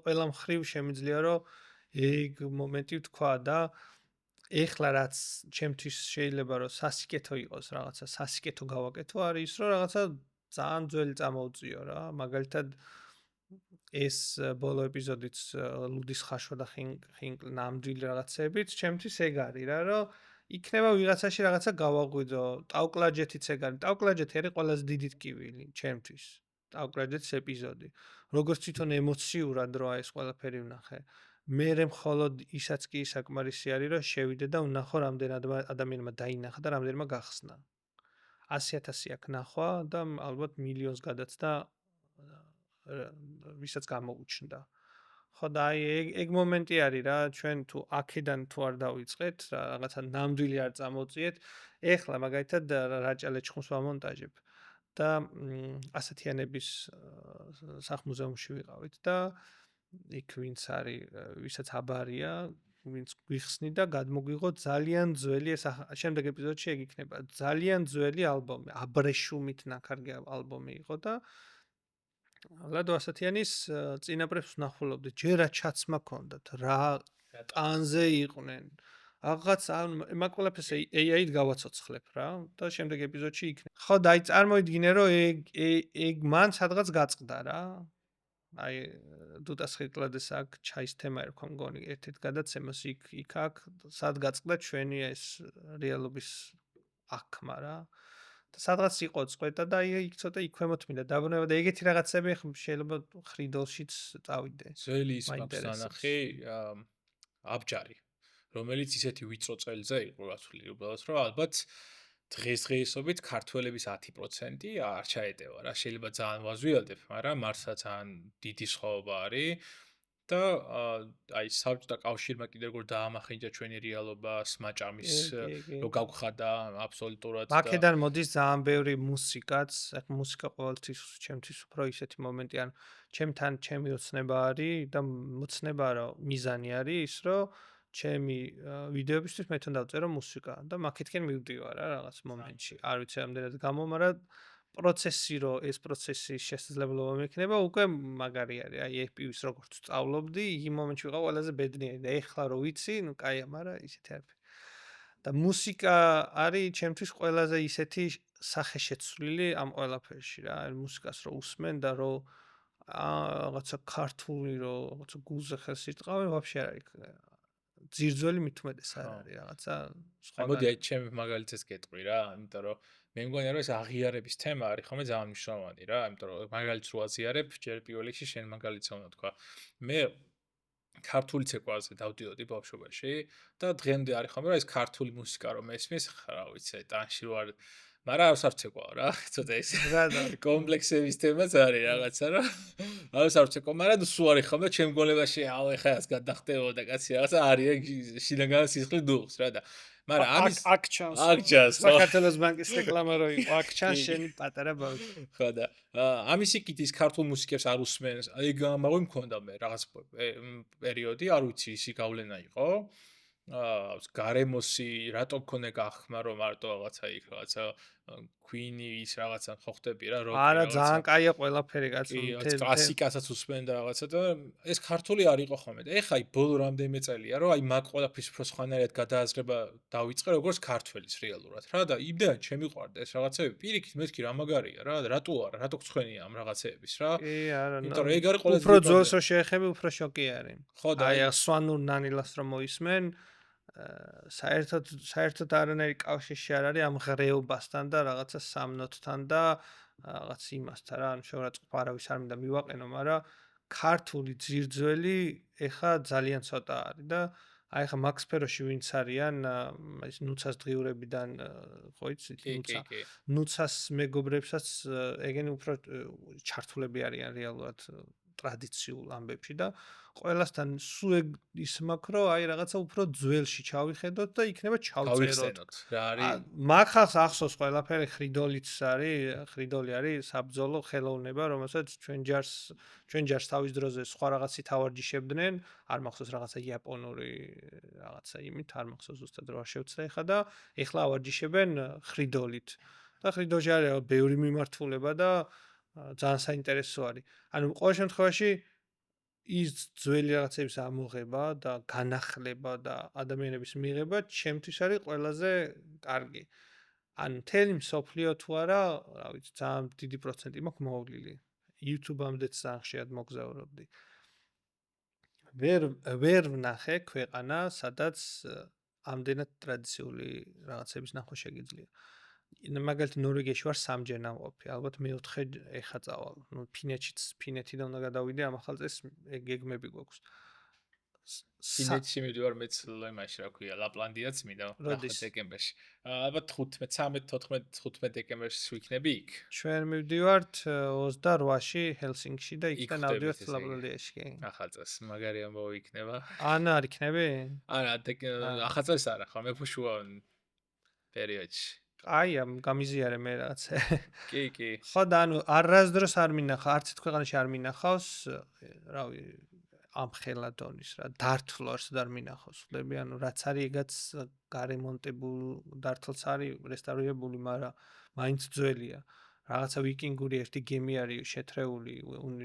ყველა მხრივ შემიძლია რომ ეგ მომენტი ვთქვა და ეხლა რაც ჩემთვის შეიძლება რომ სასიკეთო იყოს, რაღაცა სასიკეთო გავაკეთო, არის ის რომ რაღაცა ძალიან ძველი წამოუწიო რა. მაგალითად ეს ბოლო ეპიზოდიც ლუდის ხაშვა და ხინკლ ნამდვილი რაღაცებით ჩემთვის ეგ არის რა, რომ იქნება ვიღაცაში რაღაცა გავაღვიძო. ტავკლაჯეთიც ეგ არის. ტავკლაჯეთი არის ყველაზე დიდი ტკივილი ჩემთვის. ტავკლაჯეთის ეპიზოდი. როგორც თვითონ ემოციურად რა ეს ყველაფერი ვნახე. მე მხოლოდ ისაც კი საკმარისი არის რომ შევიდე და ვნახო რამდენ ადამიანმა დაინახა და რამდენმა გახსნა. 100,000 აქ ნახვა და ალბათ მილიონს გადაცდა ვისაც გამოუჩნდა. ხო და აი ეგ მომენტი არის რა, ჩვენ თუ აქედან თუ არ დავიწყეთ, რაღაცა ნამდვილი არ წამოვწიეთ, ეხლა მაგალითად რაჭა ლეჩხუმს ვამონტაჟებ და ასათიანების სახლ-მუზეუმში ვიყავით და იქ ვინც არის, ვისაც აბარია, ვინც გვიხსნი და გადმოგვიღო ძალიან ძველი ეს შემდეგ ეპიზოდში ეგ იქნება ძალიან ძველი ალბომი, აბრეშუმით ნაქარგი ალბომი იყო და ლადო ასათიანის წინაპრებს ვნახულობდი, ჯერა ჩაცმა ჰქონდათ, რა ტანზე იყვნენ. რაღაც მაგ ყველაფერს AI-ით გავაცოცხლებ რა და შემდეგ ეპიზოდში იქნება. ხო, და აი წარმოიდგინე რომ ეგ მან სადღაც გაწყდა რა. აი დუტას ხირკლადეს აქ ჩაის თემა ერქვა მგონი ერთ-ერთ გადაცემას იქ აქ სად გაწყდა ჩვენი ეს რეალობის აქმა რა. და სადღაც იყო წყვეტა და აი იქ ცოტა იქვემოთ მინდა დაბრუნება და ეგეთი რაღაცები შეიძლება ხრიდოლშიც წავიდე. ძველი ის მაქვს ნანახი აბჯარი, რომელიც ისეთი ვიწრო წელზე იყო გასული უბრალოდ რომ ალბათ დღესდღეობით ქართველების 10% არ ჩაეტევა რა შეიძლება ძალიან ვაზვიადებ, მაგრამ მართლა ძალიან დიდი სხვაობა არის და აი საბჭოთა კავშირმა კიდევ როგორ დაამახინჯა ჩვენი რეალობა, სმაჭამის რო გავხადა აბსოლუტურად და აქედან მოდის ძალიან ბევრი მუსიკაც, ახ მუსიკა ყოველთვის ჩემთვის უფრო ისეთი მომენტი ან ჩემთან ჩემი ოცნება არის და მოცნება რომ მიზანი არის ის რომ ჩემი ვიდეოებისთვის მე თან დავწერო მუსიკა და მაქეთკენ მივდივარ რა რაღაც მომენტში. არ ვიცი ამდენად გამო, მაგრამ პროცესი რო ეს პროცესის შესაძლებლობა მექნება უკვე მაგარი არის. აი FPV-ს როგორც სწავლობდი, იმ მომენტში ვიყავ ყველაზე ბედნიერი და ეხლა რო ვიცი, ნუ კაია, მაგრამ ისეთი არაფერი. და მუსიკა არის ჩემთვის ყველაზე ისეთი სახეშეცვლილი ამ ყველაფერში რა. აი მუსიკას რო უსმენ და რო რაღაცა ქართული რო რაღაცა გულზე ხელს ირტყავენ, ვაფშე არ არის. ძირძველი მithumedes არ არის რაღაცა სხვა. აი მოდი აი ჩემ მაგალითს გეტყვი რა, იმიტომ რომ მე მგონია რომ ეს აღიარების თემა არის ხოლმე ძალიან მნიშვნელოვანი რა, იმიტომ რომ მაგალითს რო აზიარებ, ჯერ პირველ რიგში შენ მაგალითს უნდა თქვა. მე ქართული ცეკვაზე დავდიოდი ბავშვობაში და დღემდე არის ხოლმე რომ ეს ქართული მუსიკა რომ ესმის, რა ვიცი, ტანში ვარ, მაგრამ არც არ ცეკვავ რა, ცოტა ეს კომპლექსების თემაც არის რაღაცა რა. არც არ ცეკვავ, მაგრამ სულ არის ხოლმე ჩემ გონებაში, აუ ეხა ეს გადახდებოდა კაცი რაღაცა არის შინაგან სისხლი დუღს რა და მაგრამ ამის აქ ჩანს საქართველოს ბანკის რეკლამა რო იყო აქ ჩანს შენი პატარა ბავშვი ხო და ამის იქით ის ქართულ მუსიკებს არ უსმენს აი გამაღვი მქონდა მე რაღაც პერიოდი არ ვიცი ისი გავლენა იყო გარემოსი რატო მქონე გახმა რომ მარტო რაღაცა იქ რაღაცა Queen-ი ის რაღაცა ხო ხდები რა როკი არა ძალიან კაია ყველაფერი კაცო კლასიკასაც უსმენ და რაღაცა და ეს ქართული არ იყო ხოლმე და ეხა აი ბოლო რამდენიმე წელია რომ აი მაგ ყველაფრის უფრო სხვანაირად გადააზრება დავიწყე როგორც ქართველის რეალურად რა და იმდენად შემიყვარდა ეს რაღაცები პირიქით მეთქი რა მაგარია რა რატო არა რატო გწვენია ამ რაღაცეების რა კი არა იმიტომ რომ ეგ არის ყველაზე უფრო ძველს რო შეეხები უფრო შოკი არის ხო და აი სვანურ ნანილას რომ მოისმენ საერთოდ არანაირი კავშირი არ არის ამ ღრეობასთან და რაღაცა სამნოთთან და რაღაც იმასთან რა, ანუ შეურაცხყოფა არავის არ მინდა მივაყენო, მაგრამ ქართული ძირძველი ეხა ძალიან ცოტა არის და აი ეხა მაქსფეროში ვინც არიან ის ნუცას დღიურებიდან ხო იცით ნუცას მეგობრებსაც ეგენი უფრო ჩართულები არიან რეალურად ტრადიციულ ამბებში და ყველასთან სულ ის მაქვს რომ აი რაღაცა უფრო ძველში ჩავიხედოთ და იქნება ჩავწეროთ რა არის მაგ ხალხს ახსოვს ყველაფერი ხრიდოლიც არის ხრიდოლი არის საბრძოლო ხელოვნება რომელსაც ჩვენ ჯარს თავის დროზე სხვა რაღაცით ავარჯიშებდნენ არ მახსოვს რაღაცა იაპონური რაღაცა იმით არ მახსოვს ზუსტად რა შევცდა ეხა და ეხლა ავარჯიშებენ ხრიდოლით და ხრიდოლში არის ბევრი მიმართულება და ძალიან საინტერესო არის ანუ ყოველ შემთხვევაში ის ძველი რაღაცების ამოღება და განახლება და ადამიანების მიღება ჩემთვის არის ყველაზე კარგი. ან მთელი მსოფლიო თუ არა, რა ვიცი, ძალიან დიდი პროცენტი მაქვს მოვლილი. YouTube-ამდეც ძალიან ხშირად მოგზაურობდი. ვერ ვნახე ქვეყანა, სადაც ამდენად ტრადიციული რაღაცების ნახვა შეგიძლია. მაგალითად ნორვეგიაში ვარ სამჯერ ნამყოფი, ალბათ მეოთხე ეხა წავალ. ნუ ფინეთიდან უნდა გადავიდე ამ ახალ წელს გეგმები გვაქვს. ფინეთში მივდივარ მეც იმაში რა ქვია, ლაპლანდიაც მინდა ნახოთ დეკემბერში. ალბათ 15 დეკემბერში ვიქნები იქ. ჩვენ მივდივართ 28-ში ჰელსინკში და იქიდან ავდივართ ლაპლანდიაში. ახალ წელს მაგარი ამბავი იქნება. ანა არ იქნები? არა, ახალ წელს არა, ხო მე ფუშუა პერიოდში. აი ამ გამიზიარე მე რაღაცა. კი. ხო და ანუ არასდროს არ მინახა, არც ერთ ქვეყანაში არ მინახავს, რავი, ამ ხელადონის რა, დართლორს და არ მინახავს. ხდები, ანუ რაც არის ეგაც გარემონტებულ დართლს არის რესტავრირებული, მაგრამ მაინც ძველია. რაღაცა ვიკინგური ერთი გემი არის შეთრეული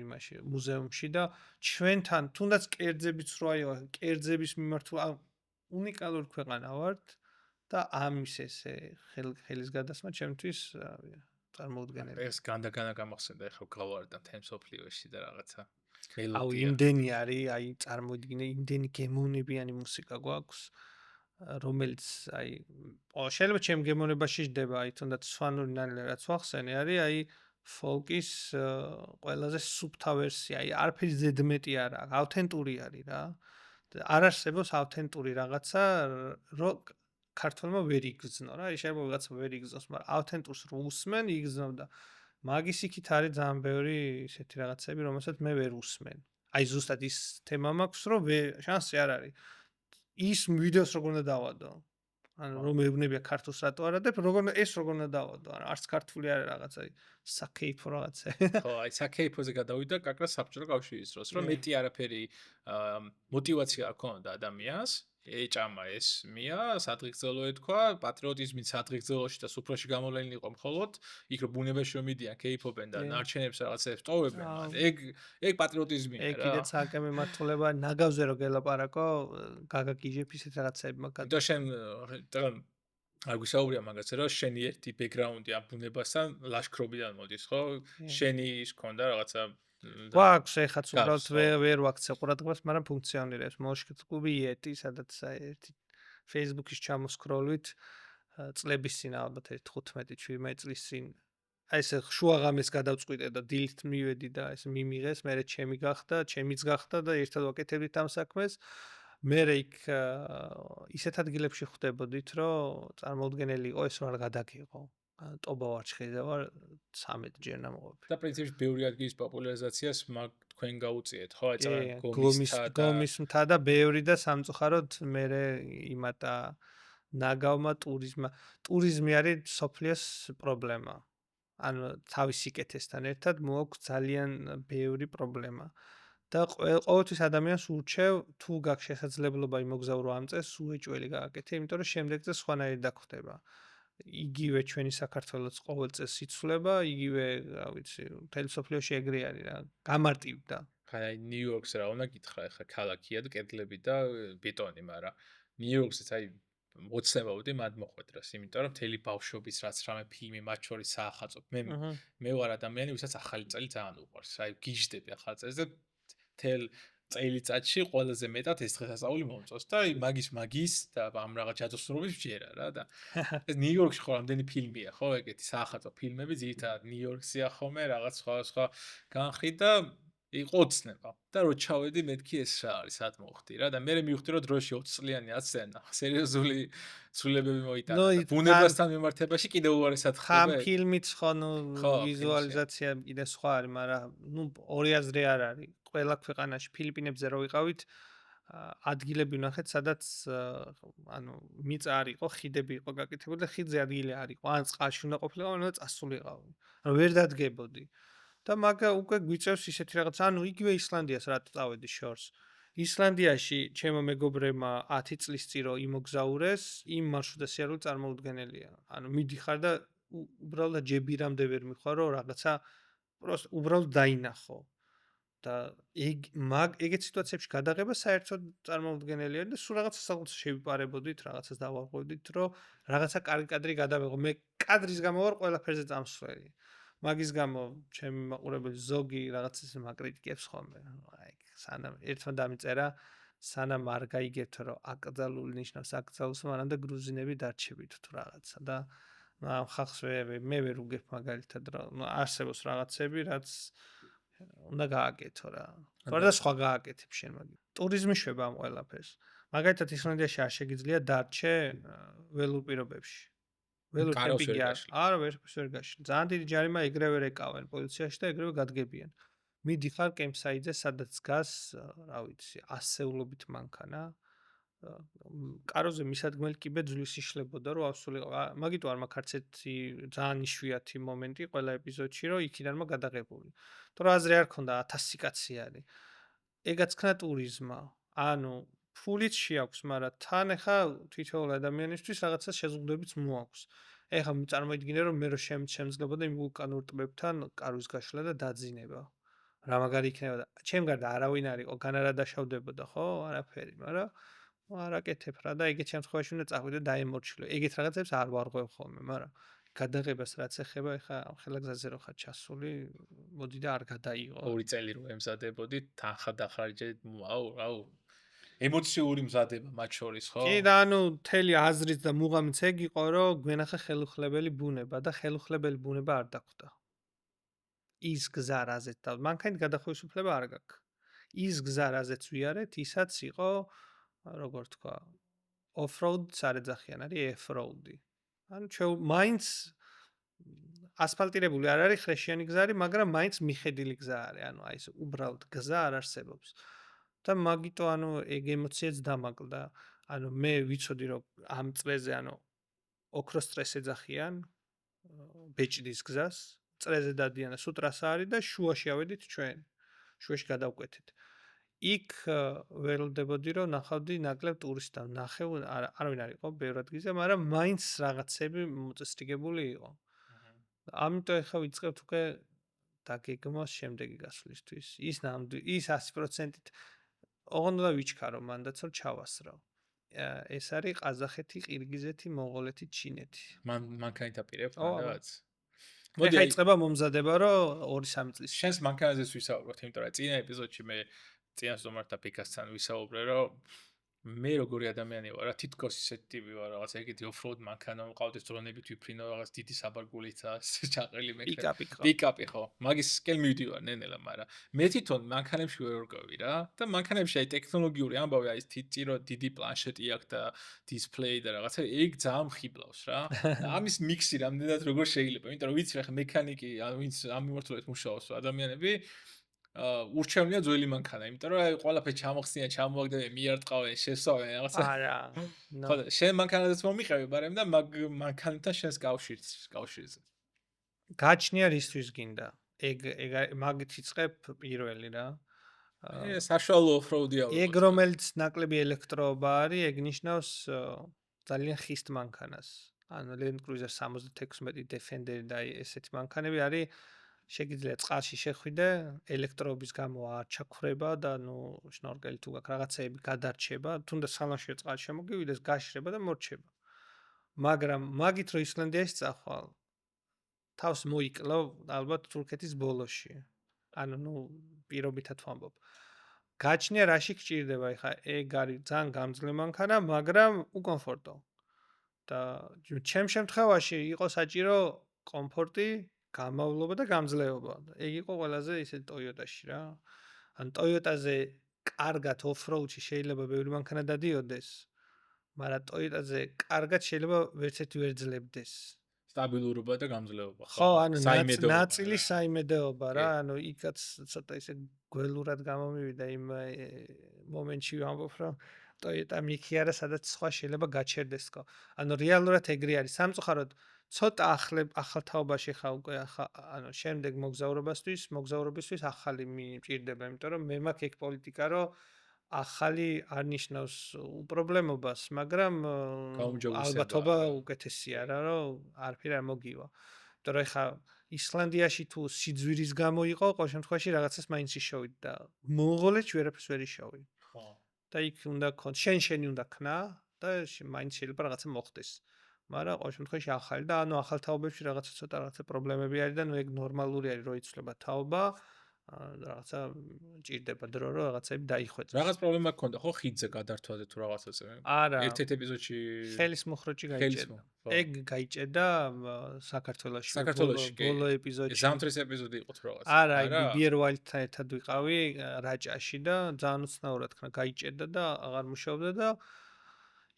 იმაში მუზეუმში და ჩვენთან თუნდაც კერძებიც რო აიღო, კერძების მიმართულ უნიკალური ქვეყანა ვართ და ამის ესე ხელის გადასმა ჩემთვის წარმოუდგენელი. ეს განდაგანა გამახსენდა ეხლა გავარდა თემ სოფლიოში და რაღაცა აუ მელოდია. იმდენი არის, აი წარმოიდგინე, იმდენი გემოვნებიანი მუსიკა გვაქვს, რომელიც აი შეიძლება ჩემ გემოვნებაში ჯდება, აი თუნდაც სვანური ნალე რაც ვახსენე არის, აი ფოლკის ყველაზე სუფთა ვერსია, აი არაფერი ზედმეტი არ აქვს, ავთენტური არის რა. არ არსებობს ავთენტური რაღაცა, რო ქართველმა ვერ იგრძნო რა, შეიძლება ვიღაცა ვერ იგრძნოს, მაგრამ ავთენტურს რო უსმენ, იგრძნო და მაგის იქით არის ძალიან ბევრი ისეთი რაღაცები, რომელსაც მე ვერ უსმენ. აი ზუსტად ის თემა მაქვს, რომ შანსი არ არის. ის ვიდეოს როგორ უნდა დავადო? ანუ რომ მეუბნებია ქართულს რატო არ ადებ, როგორ უნდა დავადო? ანუ არც ქართული არის რაღაცა, საკეიფო რაღაცა. ხო, აი საკეიფოზე გადავიდა კაკრა საბჭოთა კავშირის დროს, რომ მეტი არაფერი мотивация არ ქონდა ადამიანს, ეჭამა ეს მია, სადღეგრძელო ეთქვა, პატრიოტიზმი სადღეგრძელოში და სუფრაში გამოვლენილი იყო მხოლოდ იქ რომ ბუნებაში რომ მიდიან, კეიფობენ და ნარჩენებს რაღაცებს ტოვებენ, ეგ პატრიოტიზმია რა. ეგ კიდეც აკე მიმართულება ნაგავზე რო გელაპარაკო, გაგა კიჟეფ ისეთ რაღაცები მაგათ. და შენ არ გვისაუბრია მაგაზე რომ შენი ერთი ბექგრაუნდი ამ ბუნებასთან ლაშქრობიდან მოდის, ხო? შენი ის ქონდა რაღაცა გვაქვს ეხაც უბრალოდ ვერ ვაქცე ყურადღებას, მაგრამ ფუნქციონირებს. მოშკეთ კლუბი იეტი, სადაც ერთი Facebook-ის ჩამოსკროლვით წლების წინ ალბათ 15-17 წლის წინ აი ეს შუაღამეს გადავწყვიტე და დილით მივედი და ეს მიმიღეს, მე ჩემი გახდა, ჩემიც გახდა და ერთად ვაკეთებდით ამ საქმეს. მე იქ ისეთ ადგილებში ხვდებოდით, რომ წარმოუდგენელი იყო ეს რა გადაგიღო. ტობა ვარ ჩხეზე ვარ 13 ჯერ ნამოყოფი. და პრინციპში ბევრი ადგილის პოპულარიზაციას მაგ თქვენ გაუწიეთ, ხო? აი წაგან გომის მთა და ბევრი და სამწუხაროდ მე იმატა ნაგავმა ტურიზმი არის სოფლიოს პრობლემა. ანუ თავის სიკეთესთან ერთად მოაქვს ძალიან ბევრი პრობლემა. და ყოველთვის ადამიანს ურჩევ თუ გაქვს შესაძლებლობა იმოგზაურო ამ წელს, უეჭველი გააკეთე, იმიტომ რომ შემდეგ წელს სხვანაირი დაგხვდება. იგივე ჩვენი საქართველოს ყოველ წელს იცვლება, იგივე, რა ვიცი, მთელი სოფლიოში ეგრე არის რა. გამარტივდა. აი ნიუ-იორკს რა უნდა გითხრა, ხა ქალაქია და კედლები და ბეტონი, მაგრამ ნიუ-იორკსაც აი მოცნებაუდი მათ მოხვედრას, იმიტომ რომ მთელი ბავშვობის რაც რამე ფილმი მათ შორის საახალწლო. მე ვარ ადამიანი, ვისაც ახალი წელი ძალიან უყვარს. აი გიждები ახალი წელს და თელ წელიწადში ყველაზე მეტად ეს დღესასწაული მომწონს და აი მაგის და ამ რაღაც ჯადოსნურობის ვჯერა რა და ეს ნიუ-იორკში ხო რამდენი ფილმია ხო ეგეთი საახალწლო ფილმები ძირითადად ნიუ-იორკსია ხოლმე რაღაც სხვა განხრით და იყო ცნება და რო ჩავედი მეთქი ეს რა არის სად მოხდი რა და მე მივხვდი რომ დროში 20 წლიანი აცენა სერიოზული ცვლილებები მოიტანა და ბუნებასთან მიმართებაში კიდევ უარესად ხდება ხამ ფილმიც ხო ნუ ვიზუალიზაცია კიდე სხვა არის მაგრამ ნუ ორი აზრი არ არის ყველა ქვეყანაში ფილიპინებზე რო ვიყავით ადგილები ვნახეთ სადაც ანუ მიწა არ იყო ხიდები იყო გაკეთებული და ხიდზე ადგილი არ იყო ან წყალში უნდა ყოფილიყო ან წასულიყავი ანუ ვერ დადგებოდი და მაგა უკვე გვიწევს ისეთი რაღაც ანუ იგივე ისლანდიას რა წავედი შორს ისლანდიაში ჩემო მეგობრებმა 10 წლის წინ რო იმოგზაურეს იმ მარშრუტზე სიარული წარმოუდგენელია ანუ მიდიხარ და უბრალოდ ჯებირამდე ვერ მიხარ რომ რაღაცა просто უბრალოდ დაინახო და ეგეთ სიტუაციებში გადაღება საერთოდ წარმოუდგენელია და სულ რაღაცა საკუთარ შევიპარებოდით, რაღაცას დავაღვევდით, რომ რაღაცა კარგი კადრი გადავიღო. მე კადრის გამო ვარ ყველაფერზე წამსვლელი. მაგის გამო ჩემი მაყურებელი ზოგი რაღაცას მაკრიტიკებს ხოლმე. აი, სანამ ერთმა დამიწერა, სანამ არ გაიგებთ, რომ აკრძალული ნიშნავს აკრძალულს, მანამდე გრუზინები დარჩებით თუ რაღაცა და ამ ხალხს მე ვერ უგებ მაგალითად, რომ არსებობს რაღაცები, რაც უნდა გააკეთო რა. თორე სხვა გააკეთებ შენ მაგ. ტურიზმი შვება ამ ყველაფერს. მაგალითად ისლანდიაში არ შეგიძლია დარჩე ველურ პირობებში. ველურ კემპინგი არა ვერ გაშენ. ძალიან დიდი ჯარიმა ეგრევე ეკავენ პოლიციაში და ეგრევე გადგებიან. მიდიხარ კემპსაიტზე, სადაც გას, რა ვიცი, ასეულობით მანქანა. კაროზე მისადგმელი კიბე ძვლის იშლებოდა რომ ავსულიყო. მაგიტო არ მაქვს არც ერთი ძალიან იშვიათი მომენტი ყველა ეპიზოდში რომ იქიდანმა გადაღებული. თორე აზრი არ ქონდა 1000 კაცი არის. ეგაც ქნა ტურიზმა. ანუ ფულიც შეაქვს, მაგრამ თან ახლა თითოეულ ადამიანისთვის რაღაცა შეზღუდვებიც მოაქვს. ეხლა წარმოიდგინე რომ მე რო შემძლებოდა იმ ვულკანურ ტბებთან კარვის გაშლა და დაძინება. რა მაგარი იქნებოდა. ჩემ გარდა არავინ არ იყო, გან არა დაშავდებოდა, ხო? არაფერი, მაგრამ არაკეთებ რა და ეგეთ შემთხვევაში უნდა წახვიდე დაემორჩილო. ეგეთ რაღაცებს არ ვარღვევ ხოლმე, მაგრამ გადაღებას რაც ეხება, ეხლა ხელაგზაზე რო ხარ ჩასული, მოდი და არ გადაიღო. 2 წელი რო ემზადებოდი, თანხა დახარჯე, აუ. ემოციური მზადება მათ შორის, ხო? კი და ანუ მთელი აზრით და მუღამიც ეგ იყო, რომ გვენახა ხელუხლებელი ბუნება და ხელუხლებელი ბუნება არ დახვდა. ის გზა რაზეც და მანქანით გადახოვის უფლება არ გაქვს. ის გზა რაზეც ვიარეთ, ისაც იყო, როგორ თქვა, off-road სარეძახიან არის off-road-ი. ანუ მაინც ასფალტირებული არ არის ხრეშიანი გზა არის, მაგრამ მაინც მიხედილი გზა არის. ანუ აი ეს უბრალოდ გზა არ არსებობს. და მაგიტო ანუ ეგ ემოციაც დამაკლდა. ანუ მე ვიცოდი რომ ამ წვეზე ანუ ოქროს სტრეს ეძახიან ბეჭდის გზას, წრეზე დადიან და სუტრასა არის და შუაში ავედით ჩვენ. შუაში გადავკვეთით. იქ ველოდებოდი რომ ნახავდი ნაკლებ ტურისტთა ნახევ არავინ არ იყო ბევრად გიზა, მაგრამ მაინც რაღაცები მოწესრიგებული იყო. ამიტომ ახლა ვიწყებთ უკვე დაგეგმოს შემდეგი გასვლისთვის. ის 100%-ით ოღონდ უნდა ვიჩქარო მანდაც რომ ჩავასწრო. ეს არის ყაზახეთი, ყირგიზეთი, მონღოლეთი, ჩინეთი. მანქანით აპირებ მანდაც. მოდი აი წება მომზადება რომ 2-3 წლის. შენს მანქანაზეც ვისაუბროთ, იმიტომ რომ წინა ეპიზოდში მე წინა ზომართა პიკასთან ვისაუბრე, რომ მე როგორი ადამიანი ვარ, რა თითქოს ისეთი ტიპი ვარ, რაღაც ეგეთი off-road მანქანა მყავდეს დრონებით ვიფრინო, რაღაც დიდი საბარგულით ჩაყრილი მე. პიკაპი ხო. მაგის სკელ მივდივარ ნენელა, მაგრამ მე თვითონ მანქანებში ვერ ვერგავი რა და მანქანებში აი ტექნოლოგიური ამბავი, აი ტირო დიდი პლანშეტი აქვს და დისპლეი და რაღაცა, ეგ ძალიან მხიბლავს რა. ამის მიქსი რამდენად როგორ შეიძლება, იმიტომ რომ ვიცი რა მექანიკი, ვინც ამ მიმართულებით მუშაობს ადამიანები ურჩევნია ძველი მანქანა, იმიტომ რომ აი ყველაფერი ჩამოხსნიან, ჩამოაგდებიან, მიარტყავენ, შესავენ რაღაცა. არა. ხო, შენ მანქანაზეც მომიყევი, მაგრამ და მაგ მანქანთან შენს კავშირზე. გაჩნია რისთვის გინდა. ეგ მაგით იწყებ პირველი რა. ეს საშუალო off-road-ია. ეგ რომელიც ნაკლები ელექტროობა არის, ეგ ნიშნავს ძალიან ხისტ მანქანას. ანუ Land Cruiser 76 Defender და ესეთი მანქანები არის შეგიძლია წყალში შეხვიდე, ელექტროობის გამო არ ჩაქვრება და ნუ შნორკელი თუ გაქვს რაღაცეები გადარჩება, თუნდაც სალონში წყალში შემოგივიდეს, გაშრება და მორჩება. მაგრამ მაგით რომ ისლანდიაში წახვალ, თავს მოიკლო ალბათ თურქეთის ბოლოში. ანუ ნუ პირობითად ვამბობ. გაჩნია რაში გჭირდება, ეხა ეგ არის ძალიან გამძლე მანქანა, მაგრამ უკომფორტო. და ჩემ შემთხვევაში იყო საჭირო კომფორტი, გამავლობა და გამძლეობა. ეგ იყო ყველაზე ისე Toyota-ში რა. ან Toyota-ზე კარგად off-road-ში შეიძლება ბევრი მანქანა დადიოდეს, მაგრამ Toyota-ზე კარგად შეიძლება ვერც ერთი ვერ ძლებდეს. სტაბილურობა და გამძლეობა. ხო, ანუ ნაწილი საიმედეობა რა, ანუ იქაც ცოტა ისე გველურად გამომივიდა იმ მომენტში ვამბობ, რომ Toyota მიქიარა, სადაც სხვა შეიძლება გაჩერდეს თქო. ანუ რეალურად ეგრე არის. სამწუხაროდ ცოტა ახალ თაობაში ხა უკვე ანუ შემდეგ მოგზაურობისთვის ახალი მჭირდება, იმიტომ რომ მე მაქვს ეგ პოლიტიკა, რომ ახალი არ ნიშნავს უპრობლემობას, მაგრამ ალბათობა უკეთესია რა, რომ არაფერი არ მოგივა. იმიტომ რომ ხა ისლანდიაში თუ სიძვირის გამო იყო, ყოველ შემთხვევაში რაღაცას მაინც იშოვით და მონღოლეთში ვერაფერს ვერ იშოვი. ხო. და იქ უნდა შენი უნდა ქნა და მაინც შეიძლება რაღაცა მოხდეს. მაგრამ ყოველ შემთხვევაში ახალი და ანუ ახალ თაობებში რაღაცა ცოტა რაღაცა პრობლემები არის და ნუ ეგ ნორმალური არის, რომ იცვლება თაობა. რაღაცა ჭირდება დრო რომ რაღაცები დაიხვეწოს. რაღაც პრობლემა გქონდა ხო ხიდზე გადართვაზე თუ რაღაცაზე? არა. ერთ-ერთ ეპიზოდში ხელის მოხროჭი გაიჭედა. ეგ გაიჭედა საქართველოში. ბოლო ეპიზოდში. ზამთრის ეპიზოდი იყო თუ რაღაცა. არა, ბიერ ვალდთან ერთად ვიყავი რაჭაში და ძალიან უცნაურად ხნა გაიჭედა და აღარ მუშაობდა და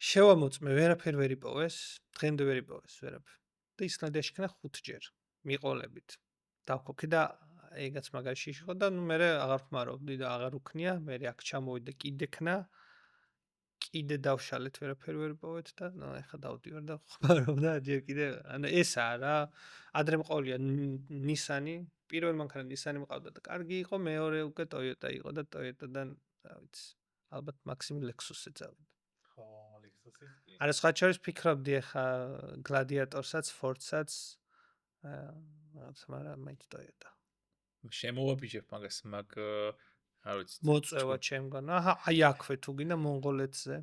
შევამოწმე, ვერაფერ ვერ იპოვეს, დღემდე ვერ იპოვეს ვერაფერ. და ისლანდიაში ხნა 5 ჯერ მიყოლებით. დავქოქი და ეგაც მაგაში იყო და ნუ მე აღარ ხმარობდი და აღარ უქნია, მე აქ ჩამოვიდა კიდე ქნა. კიდე დავშალეთ ვერაფერ ვერ იპოვეთ და ნუ ეხა დავდივარ და ხმარობდა ჯერ კიდე ანუ ესაა რა. ადრე მყოლია Nissan-ი, პირველი მანქანა Nissan-ი მყავდა და კარგი იყო, მეორე უკვე Toyota იყო და Toyota-დან რა ვიცი, ალბათ მაქსიმუმ Lexus-ზე წავიდა. ხო, Lexus არა სხვა შორის ფიქრობდი ახლა გლადიატორსაც, ფორდსაც რაღაცა, მაგრამ მაინც Toyota. შემოვაბიჯებ მაგას, არ ვიცი. მოწევა ჩემგან. აჰა, აი აქვე თუ გინდა მონღოლეთზე.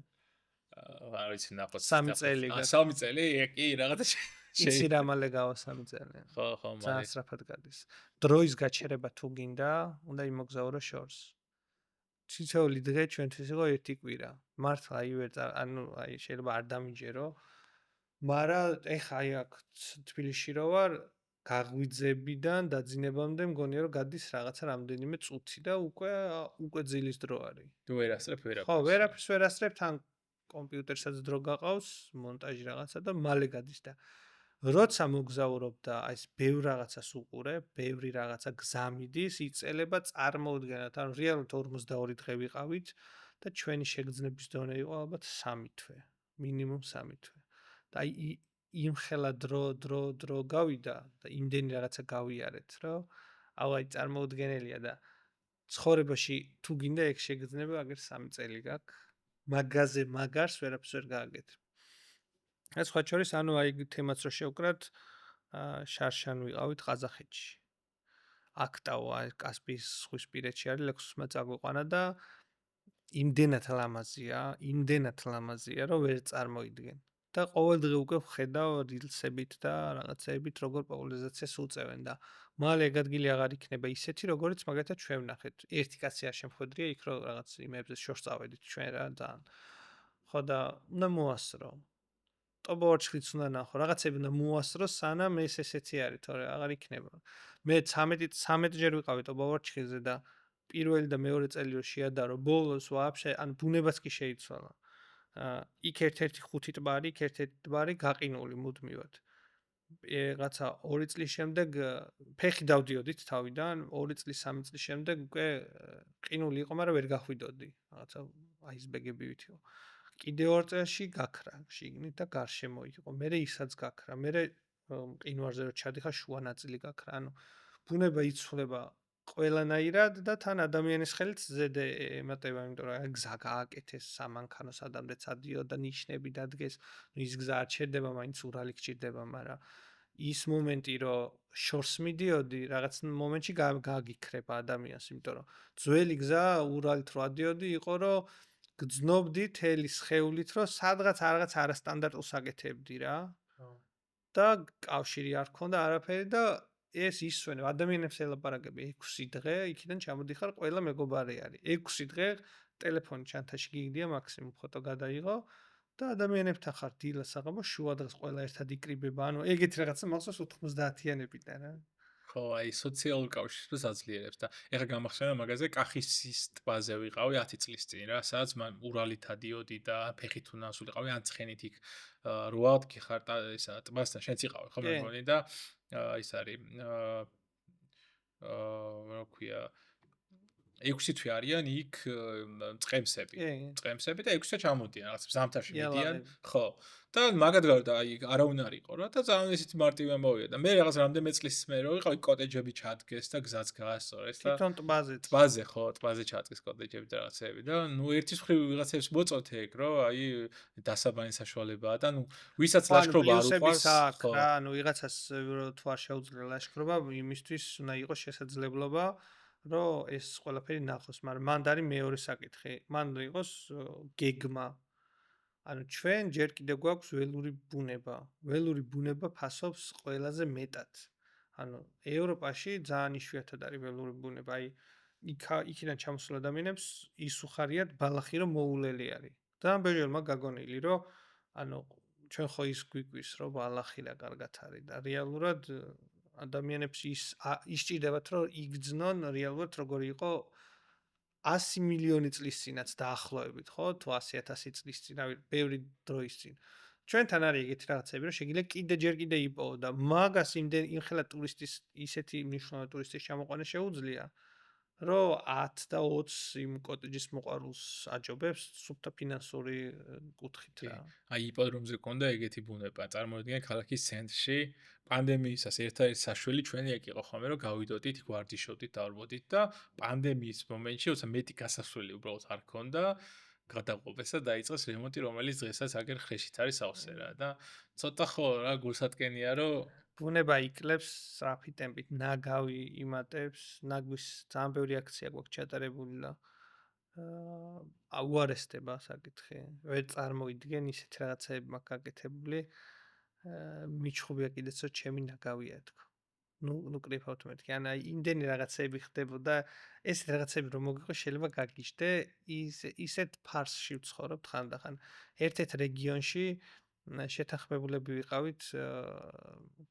არ ვიცი ნახოთ. 3 წელი გაქვს. 3 წელი? კი, რაღაცა იცი რა მალე გავა 3 წელი. ხო, ძალიან მალე. სწრაფად გადის. დროის გაჩერება თუ გინდა, უნდა იმოგზაურო შორს. თითოეული დღე ჩვენთვის იყო ერთი კვირა. მართლა ანუ აი შეიძლება არ დამიჯერო. მაგრამ ეხა აი აქ თბილისში რო ვარ, გაღვიძებიდან დაძინებამდე მგონია რომ გადის რაღაცა რამდენიმე წუთი და უკვე ძილის დრო არის. თუ ვერასწრებ. ხო, ვერაფერს ვერასწრებ, თან კომპიუტერსაც დრო გაყავს, მონტაჟი რაღაცა და მალე გადის და როცა მოგზაურობ და აი ეს ბევრ რაღაცას უყურებ, ბევრი რაღაცა გზამიდის, იწელება წარმოუდგენლად. ანუ რეალურად 42 დღე ვიყავით და ჩვენი შეგრძნების დონე იყო ალბათ 3 თვე, მინიმუმ 3 თვე. და აი იმხელა დრო გავიდა და იმდენი რაღაცა გავიარეთ, რომ აი წარმოუდგენელია და ცხოვრებაში თუ გინდა ეგ შეგრძნება, აგერ 3 წელი გაქვს. მაგაზე მაგარს ვერაფერს ვერ გააკეთებ. ეს სხვა შორის ანუ აი თემაც რო შევკრათ, შარშან ვიყავით ყაზახეთში. აქტაო აი კასპიის ზღვისპირეთში არის, ლექსუსმა წაგვიყვანა და იმდენად ლამაზია, რომ ვერ წარმოიდგენ. და ყოველ დღე უკვე ვხედავ rilsებით და რაღაცეებით როგორ პოპულარიზაციას უწევენ და მალე ეგ ადგილი აღარ იქნება ისეთი, როგორც მაგათაც ჩვენ ვნახეთ. ერთი კაცი არ შემხვედრია იქ რომ რაღაც იმებზე შორს წავედით ჩვენ რა ძალიან. ხო და უნდა მოასრო. ტობოვარჩხლიც უნდა ნახო, რაღაცები უნდა მოასრო, სანამ ეს ესეთი არის, თორე აღარ იქნება. მე 13 ჯერ ვიყავი ტობოვარჩხლზე და პირველი და მეორე წელი რო შეადარო, ბოლოს ვაფშე, ანუ ბუნებაც კი შეიცვალა. იქ ერთ-ერთი 5 ტბა არის, იქ ერთ-ერთი ტბა არის გაყინული მუდმივად. რაღაცა 2 წლის შემდეგ ფეხი დავდიოდით თავიდან, 2 წლის 3 წლის შემდეგ უკვე ყინული იყო, მაგრამ ვერ გახვიდოდი. რაღაცა აისბეგებივით იყო. კიდე 2 წელში გაქრა შიგნით და გარშემო იყო. მერე ისაც გაქრა. მერე ყინვარზე რო ჩადიხარ შუა ნაწილი გაქრა. ანუ ბუნება იცვლება ყველანაირად და თან ადამიანის ხელით ზედე ემატება, იმიტომ რომ გზა გააკეთეს, სამანქანო სადამდე წადიო და ნიშნები დადგეს. ის გზა არ ჩერდება, მაინც ურალი გჭირდება, მაგრამ ის მომენტი რომ შორს მიდიოდი, რაღაც მომენტში გაგიქრება ადამიანს, იმიტომ რომ ძველი გზა ურალით რო ადიოდი, იყო რომ გძნობდი თელის ხეულით, რომ სადღაც რაღაც არასტანდარტულს აკეთებდი რა. და კავშირი არ ქონდა არაფერი და ეს ისვენებ ადამიანებს ელაპარაკები 6 დღე, იქიდან ჩამოდიხარ, ყველა მეგობარი არის. 6 დღე ტელეფონი ჩანთაში გიგდია მაქსიმუმ ფოტო გადაიღო და ადამიანებთან ხარ დილა საღამო შუა დღეს ყველა ერთად იკრიბება. ანუ ეგეთი რაღაცა მახსოვს 90-იანებიდან რა. ხო, აი სოციალურ კავშირს აძლიერებს და ეხლა გამახსენა მაგაზე კახისის ტბაზე ვიყავი 10 წლის წინ რა, სადაც მან ურალით ადიოდი და ფეხით უნდა ასულიყავი ან ცხენით იქ 8 ადგი ხარ ისა ტბასთან შენც იყავი ხო მე მგონი და ის არის რა ქვია 6 თვე არიან იქ წემსები და 6-ზე ჩამოდიან რაღაც ზამთარში მიდიან ხო და მაგად გარდა აი არავინ არ იყო რა და ძალიან ისეთი მარტივი ამბავია და მე რაღაც რამდენიმე წლის მე რო ვიყავი კოტეჯები ჩადგეს და გზაც გაასწორეს და თვითონ ტბაზე ხო ტბაზე ჩადგეს კოტეჯები და რაღაცები და ნუ ერთის მხრივ ვიღაცებს მოწოთე ეგ რო აი დასაბანის საშუალებაა და ნუ ვისაც ლაშქრობა არ უყვარს ხო რა ნუ ვიღაცას თუ არ შეუძლია ლაშქრობა იმისთვის უნდა იყოს შესაძლებლობა რომ ეს ყველაფერი ნახოს, მაგრამ მანდ არის მეორე საკითხი. მან იყოს გეგმა. ანუ ჩვენ ჯერ კიდევ გვაქვს ველური ბუნება. ველური ბუნება ფასობს ყველაზე მეტად. ანუ ევროპაში ძალიან იშვიათად არის ველური ბუნება. აი იქიდან ჩამოსულ ადამიანებს ისუხარიათ ბალახი რომ მოულელი არის. და ბეჟელმა გაგონილი რომ ანუ ჩვენ ხო ის გვიგვის რომ ბალახი რა კარგად არის და რეალურად ადამიანებს ისჭირდებათ რომ იგრძნონ რეალურად როგორი იყო 100 მილიონი წლის წინაც დაახლოებით ხო თუ 100,000 წლის წინ რავი ბევრი დროის წინ ჩვენთან არის ეგეთი რაღაცები რომ შეგიძლია ჯერ კიდე იპოვო და მაგას იმხელა ტურისტის ისეთი მნიშვნელოვანი ტურისტის ჩამოყვანა შეუძლია რომ 10 და 20 იმ კოტეჯის მოყვარულს აჯობებს სუფთა ფინანსური კუთხით რა. აი იპოდრომზე გქონდა ეგეთი ბუნება. წარმოიდგინე ქალაქის ცენტრში პანდემიისას ერთ-ერთი საშველი ჩვენი ეგ იყო ხოლმე რომ გავიდოდით, გვარდიშობდით, დავრბოდით და პანდემიის მომენტში როცა მეტი გასასვლელი უბრალოდ არ ქონდა, გადაყოფეს და დაიწყეს რემონტი, რომელიც დღესაც აგერ ხრეშით არის სავსე რა და ცოტა ხო რა გულსატკენია რომ ბუნება იკლებს სწრაფი ტემპით, ნაგავი იმატებს, ნაგვის ძალიან ბევრი აქცია გვაქვს ჩატარებული და უარესდება საკითხი. ვერ წარმოვიდგენ ისეთ რაღაცები მაქვს გაკეთებული. მიჩხუბია კიდეც რომ ჩემი ნაგავია თქო. ნუ კრიფავთ მეთქი, ან აი იმდენი რაღაცები ხდებოდა, ესეთ რაღაცები რომ მოგიყო შეიძლება გაგიჟდე, ისეთ ფარსში ვცხოვრობ ხანდახან. ერთ-ერთ რეგიონში შეთანხმებულები ვიყავით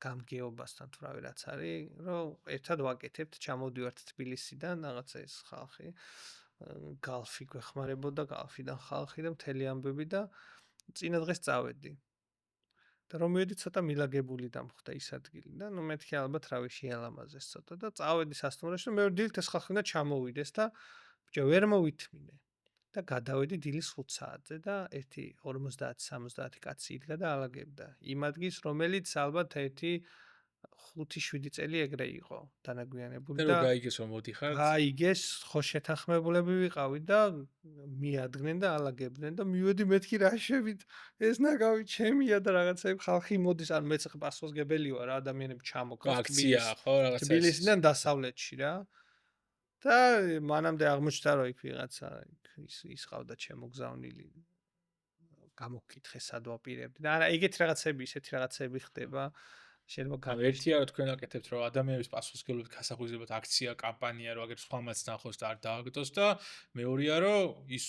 გამგეობასთან თუ რავი რაც არის, რომ ერთად ვაკეთებთ, ჩამოვდივართ თბილისიდან, რაღაცა ეს ხალხი, გალფი გვეხმარებოდა, გალფიდან ხალხი და მთელი ამბები და წინა დღეს წავედი. და რომ მივედი ცოტა მილაგებული დამხვდა ის ადგილი და ნუ მეთქი ალბათ რავი შეალამაზეს ცოტა და წავედი სასტუმროში და მეორე დილით ეს ხალხი უნდა ჩამოვიდეს და ბიჭო ვერ მოვითმინე და გადავედი დილის 5 საათზე და ერთი 50-70 კაცი იდგა და ალაგებდა იმ ადგილს რომელიც ალბათ ერთი 5-7 წელი ეგრე იყო დანაგვიანებული და და რომ გაიგეს რომ მოდიხართ გაიგეს ხო შეთანხმებულები ვიყავით და მიადგნენ და ალაგებდნენ და მივედი მეთქი რა შევით ეს ნაგავი ჩემია და რაღაცები ხალხი მოდის ან მეც პასუხისგებელი ვარ რა ადამიანები ჩამოკლავს აქცია ხო რაღაცა თბილისიდან დასავლეთში რა და მანამდე აღმოჩნდა რომ იქ ვიღაცა ის ყავდა შემოგზავნილი გამოგკითხე სად ვაპირებდი და არა ეგეთი რაღაცები ისეთი რაღაცები ხდება შეიძლება ერთია რომ თქვენ აკეთებთ რომ ადამიანების პასუხისგებლობით გასახვიზებად აქცია კამპანია რომ აგერ სხვამაც ნახოს და არ დააგდოს და მეორეა რომ ის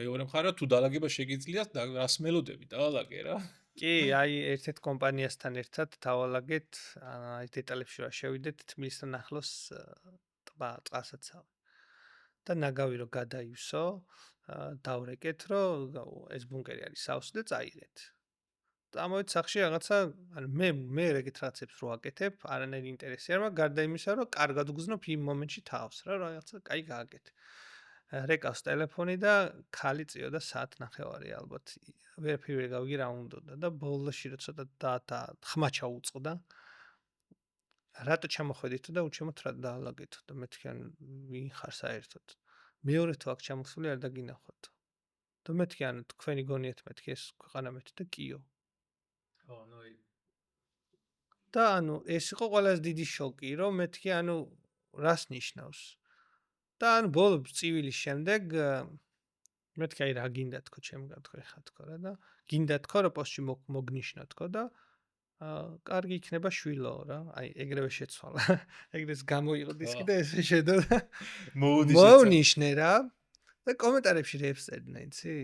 მეორე მხარე თუ დაალაგება შეგიძლიათ და რას მელოდები დაალაგე რა კი აი ერთ-ერთ კომპანიასთან ერთად დავალაგეთ აი დეტალებში რა შევიდეთ თბილისთან ახლოს ტყასაცავ და ნაგავი რომ გადაივსო დავრეკეთ რომ ეს ბუნკერი არის სავსე და წაიღეთ ამოით სახში რაღაცა ანუ მე ეგეთ რაღაცებს რო აკეთებ არანაირი ინტერესი არ მაქვს გარდა იმისა რომ კარგად უგზნობ იმ მომენტში თავს რა რაღაცა კაი გააკეთე რეკავს ტელეფონი და ხალი წიოდა საათ ნახევარი ალბათ ვერაფერი ვერ გავიგე რა უნდოდა და ბოლოში რო ცოტა და ხმაჩა უწყდა რატო ჩამოხვედით და უჩემოთ რა დაალაგეთ და მეთქი ან ვინ ხარ საერთოდ მეორე თუ აქ ჩამოსული არ დაგინახოთ და მეთქი ან თქვენი გონიათ მეთქი ეს ქვეყანა მეთქი და კიო და ანუ ეს იყო ყველაზე დიდი შოკი რომ მეთქი ანუ რას ნიშნავს და ანუ ბოლო წივილის შემდეგ მეთქი აი რა გინდა თქო ჩემგან თქო ეხა თქო რა და გინდა თქო რომ პოსტში მოგნიშნო თქო და კარგი იქნება შვილო რა აი ეგრევე შეცვალა ეგრეს გამოიღო დისკი და ესე შედო და მოვნიშნე რა და კომენტარებში რეფს წერდნენ იცი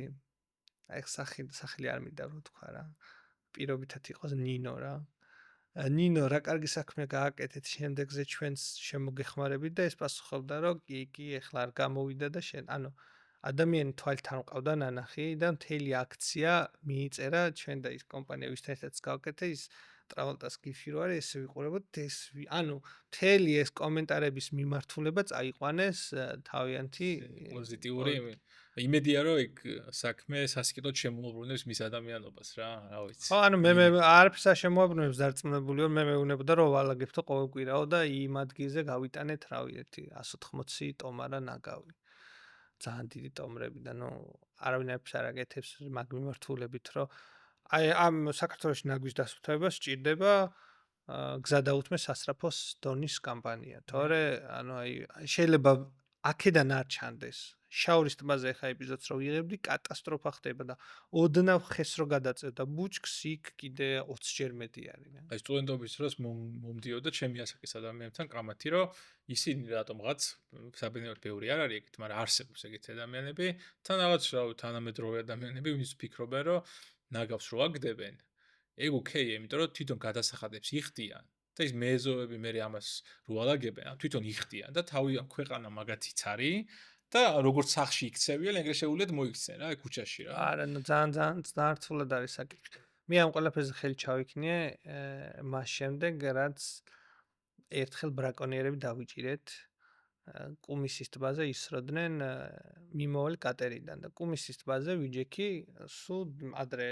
აი სახელი არ მინდა რომ თქვა რა პირობითად იყოს ნინო რა ნინო რა კარგი საქმე გააკეთეთ შემდეგზე ჩვენს შემოგეხმარებით და ეს პასუხობდა რომ კი ეხლა არ გამოვიდა და შენ ანუ ადამიანი თვალთან ყავდა ნანახი და მთელი აქცია მიიწერა ჩვენ და ის კომპანია ვისთანაც გავაკეთე ის ტრავალტას გიფი რო არის ესე ვიყურებოდ ეს ანუ მთელი ეს კომენტარების მიმართულება წაიყვანეს თავიანთი პოზიტიური იმედია რომ ეგ საქმე სასიკეთოდ შემოუბრუნებს მის ადამიანობას რა ვიცი ხო ანუ მე არაფერს არ შემოაბრუნებს დარწმუნებული ვარ მე მეუბნება რომ ვალაგებთო ყოველ კვირაო და იმ ადგილზე გავიტანეთ რავი ერთი 180 ტომარა ნაგავი ძალიან დიდი ტომრები და ნუ არავინ არ აკეთებს მაგ მიმართულებით რომ აი ამ საქართველოს ნაგვის დასუფთავებას სჭირდება გზადაუთმე სასწრაფოს დონის კამპანია თორე ანუ აი შეიძლება აქედან არ ჩანდეს შაურის ტბაზე ხა ეპიზოდს რო ვიღებდი კატასტროფა ხდება და ოდნავ ხეს რო გადაწევ და ბუჩქს იქ კიდე 20 ჯერ მეტი არის რა აი სტუდენტობის დროს მომდიოდა ჩემი ასაკის ადამიანებთან კამათი რომ ისინი რატომღაც საბედნიეროდ ბევრი არ არის ეგეთ მაგრამ არსებობს ეგეთ ადამიანები თან რაღაც რა თანამედროვე ადამიანები ვინც ფიქრობენ რომ ნაგავს რო აგდებენ ეგ ოკეი იმიტომ რომ თვითონ გადასახადებს იხდიან და ის მეზოები მე ამას რო ალაგებენ თვითონ იხდიან და თავი ქვეყანა მაგათიც არის და როგორც სახში იქცევიან ეგრე შეუძლიათ მოიქცენ რა ქუჩაში რა არა ნუ ძალიან ძნარცულად არის საკითხი მე ამ ყველაფერზე ხელი ჩავიქნიე მას შემდეგ რაც ერთხელ ბრაკონიერები დავიჭირეთ კუმისის ტბაზე ისროდნენ მიმოვალი კატერიდან და კუმისის ტბაზე ვიჯექი სულ ადრე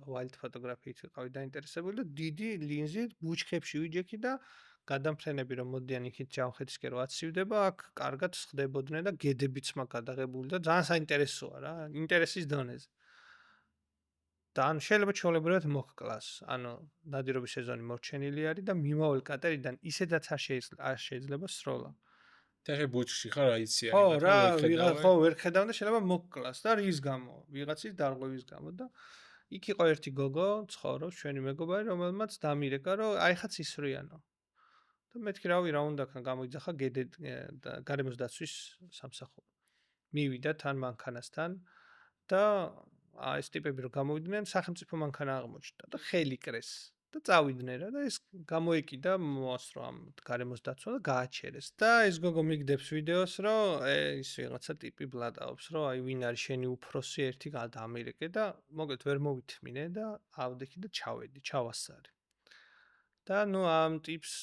ვაილდ ფოტოგრაფიით ვიყავი დაინტერესებული და დიდი ლინზით ბუჩქებში ვიჯექი და გადამფრენები რომ მოდიან იქით ჯავხეთისკენ რომ აცივდება, აქ კარგად ხდებოდნენ და გედებიც მაგ გადაღებული და ძალიან საინტერესოა რა, ინტერესის დონეზე. და ანუ შეიძლება ჩვეულებრივად მოჰკლას. ანუ ნადირობის სეზონი მორჩენილი არის და მიმავალ კატერიდან ისედაც არ შეიძლება სროლა. და ბუჩში ხარ აიციან ხო იმათ რა, რომ ვიღაც ეხედავენ. ხო ვერ ხედავ და შეიძლება მოკლას და რის გამო? ვიღაცის დარღვევის გამო და იქ იყო ერთი გოგო, ცხოვრობს ჩვენი მეგობარი, რომელმაც დამირეკა, რომ აი ხაც ისვრიანო. და მეთქი რავი რა უნდა ქნა გამოიძახა გედე გარემოს დაცვის სამსახური. მივიდა თან მანქანასთან და ეს ტიპები რომ გამოვიდნენ, სახელმწიფო მანქანა აღმოჩნდა და ხელი კრეს. და წავიდნენ რა და ეს გამოეკიდა მოასრო ამ გარემოს დაცვა და გააჩერეს და ეს გოგო მიგდებს ვიდეოს რომ ის ვიღაცა ტიპი ბლატაობს რომ აი ვინ არის შენი უფროსი ერთი გადამირეკე და მოგეთ ვერ მოვითმინე და ავდექი და ჩავედი ჩავასწარი და ნუ ამ ტიპს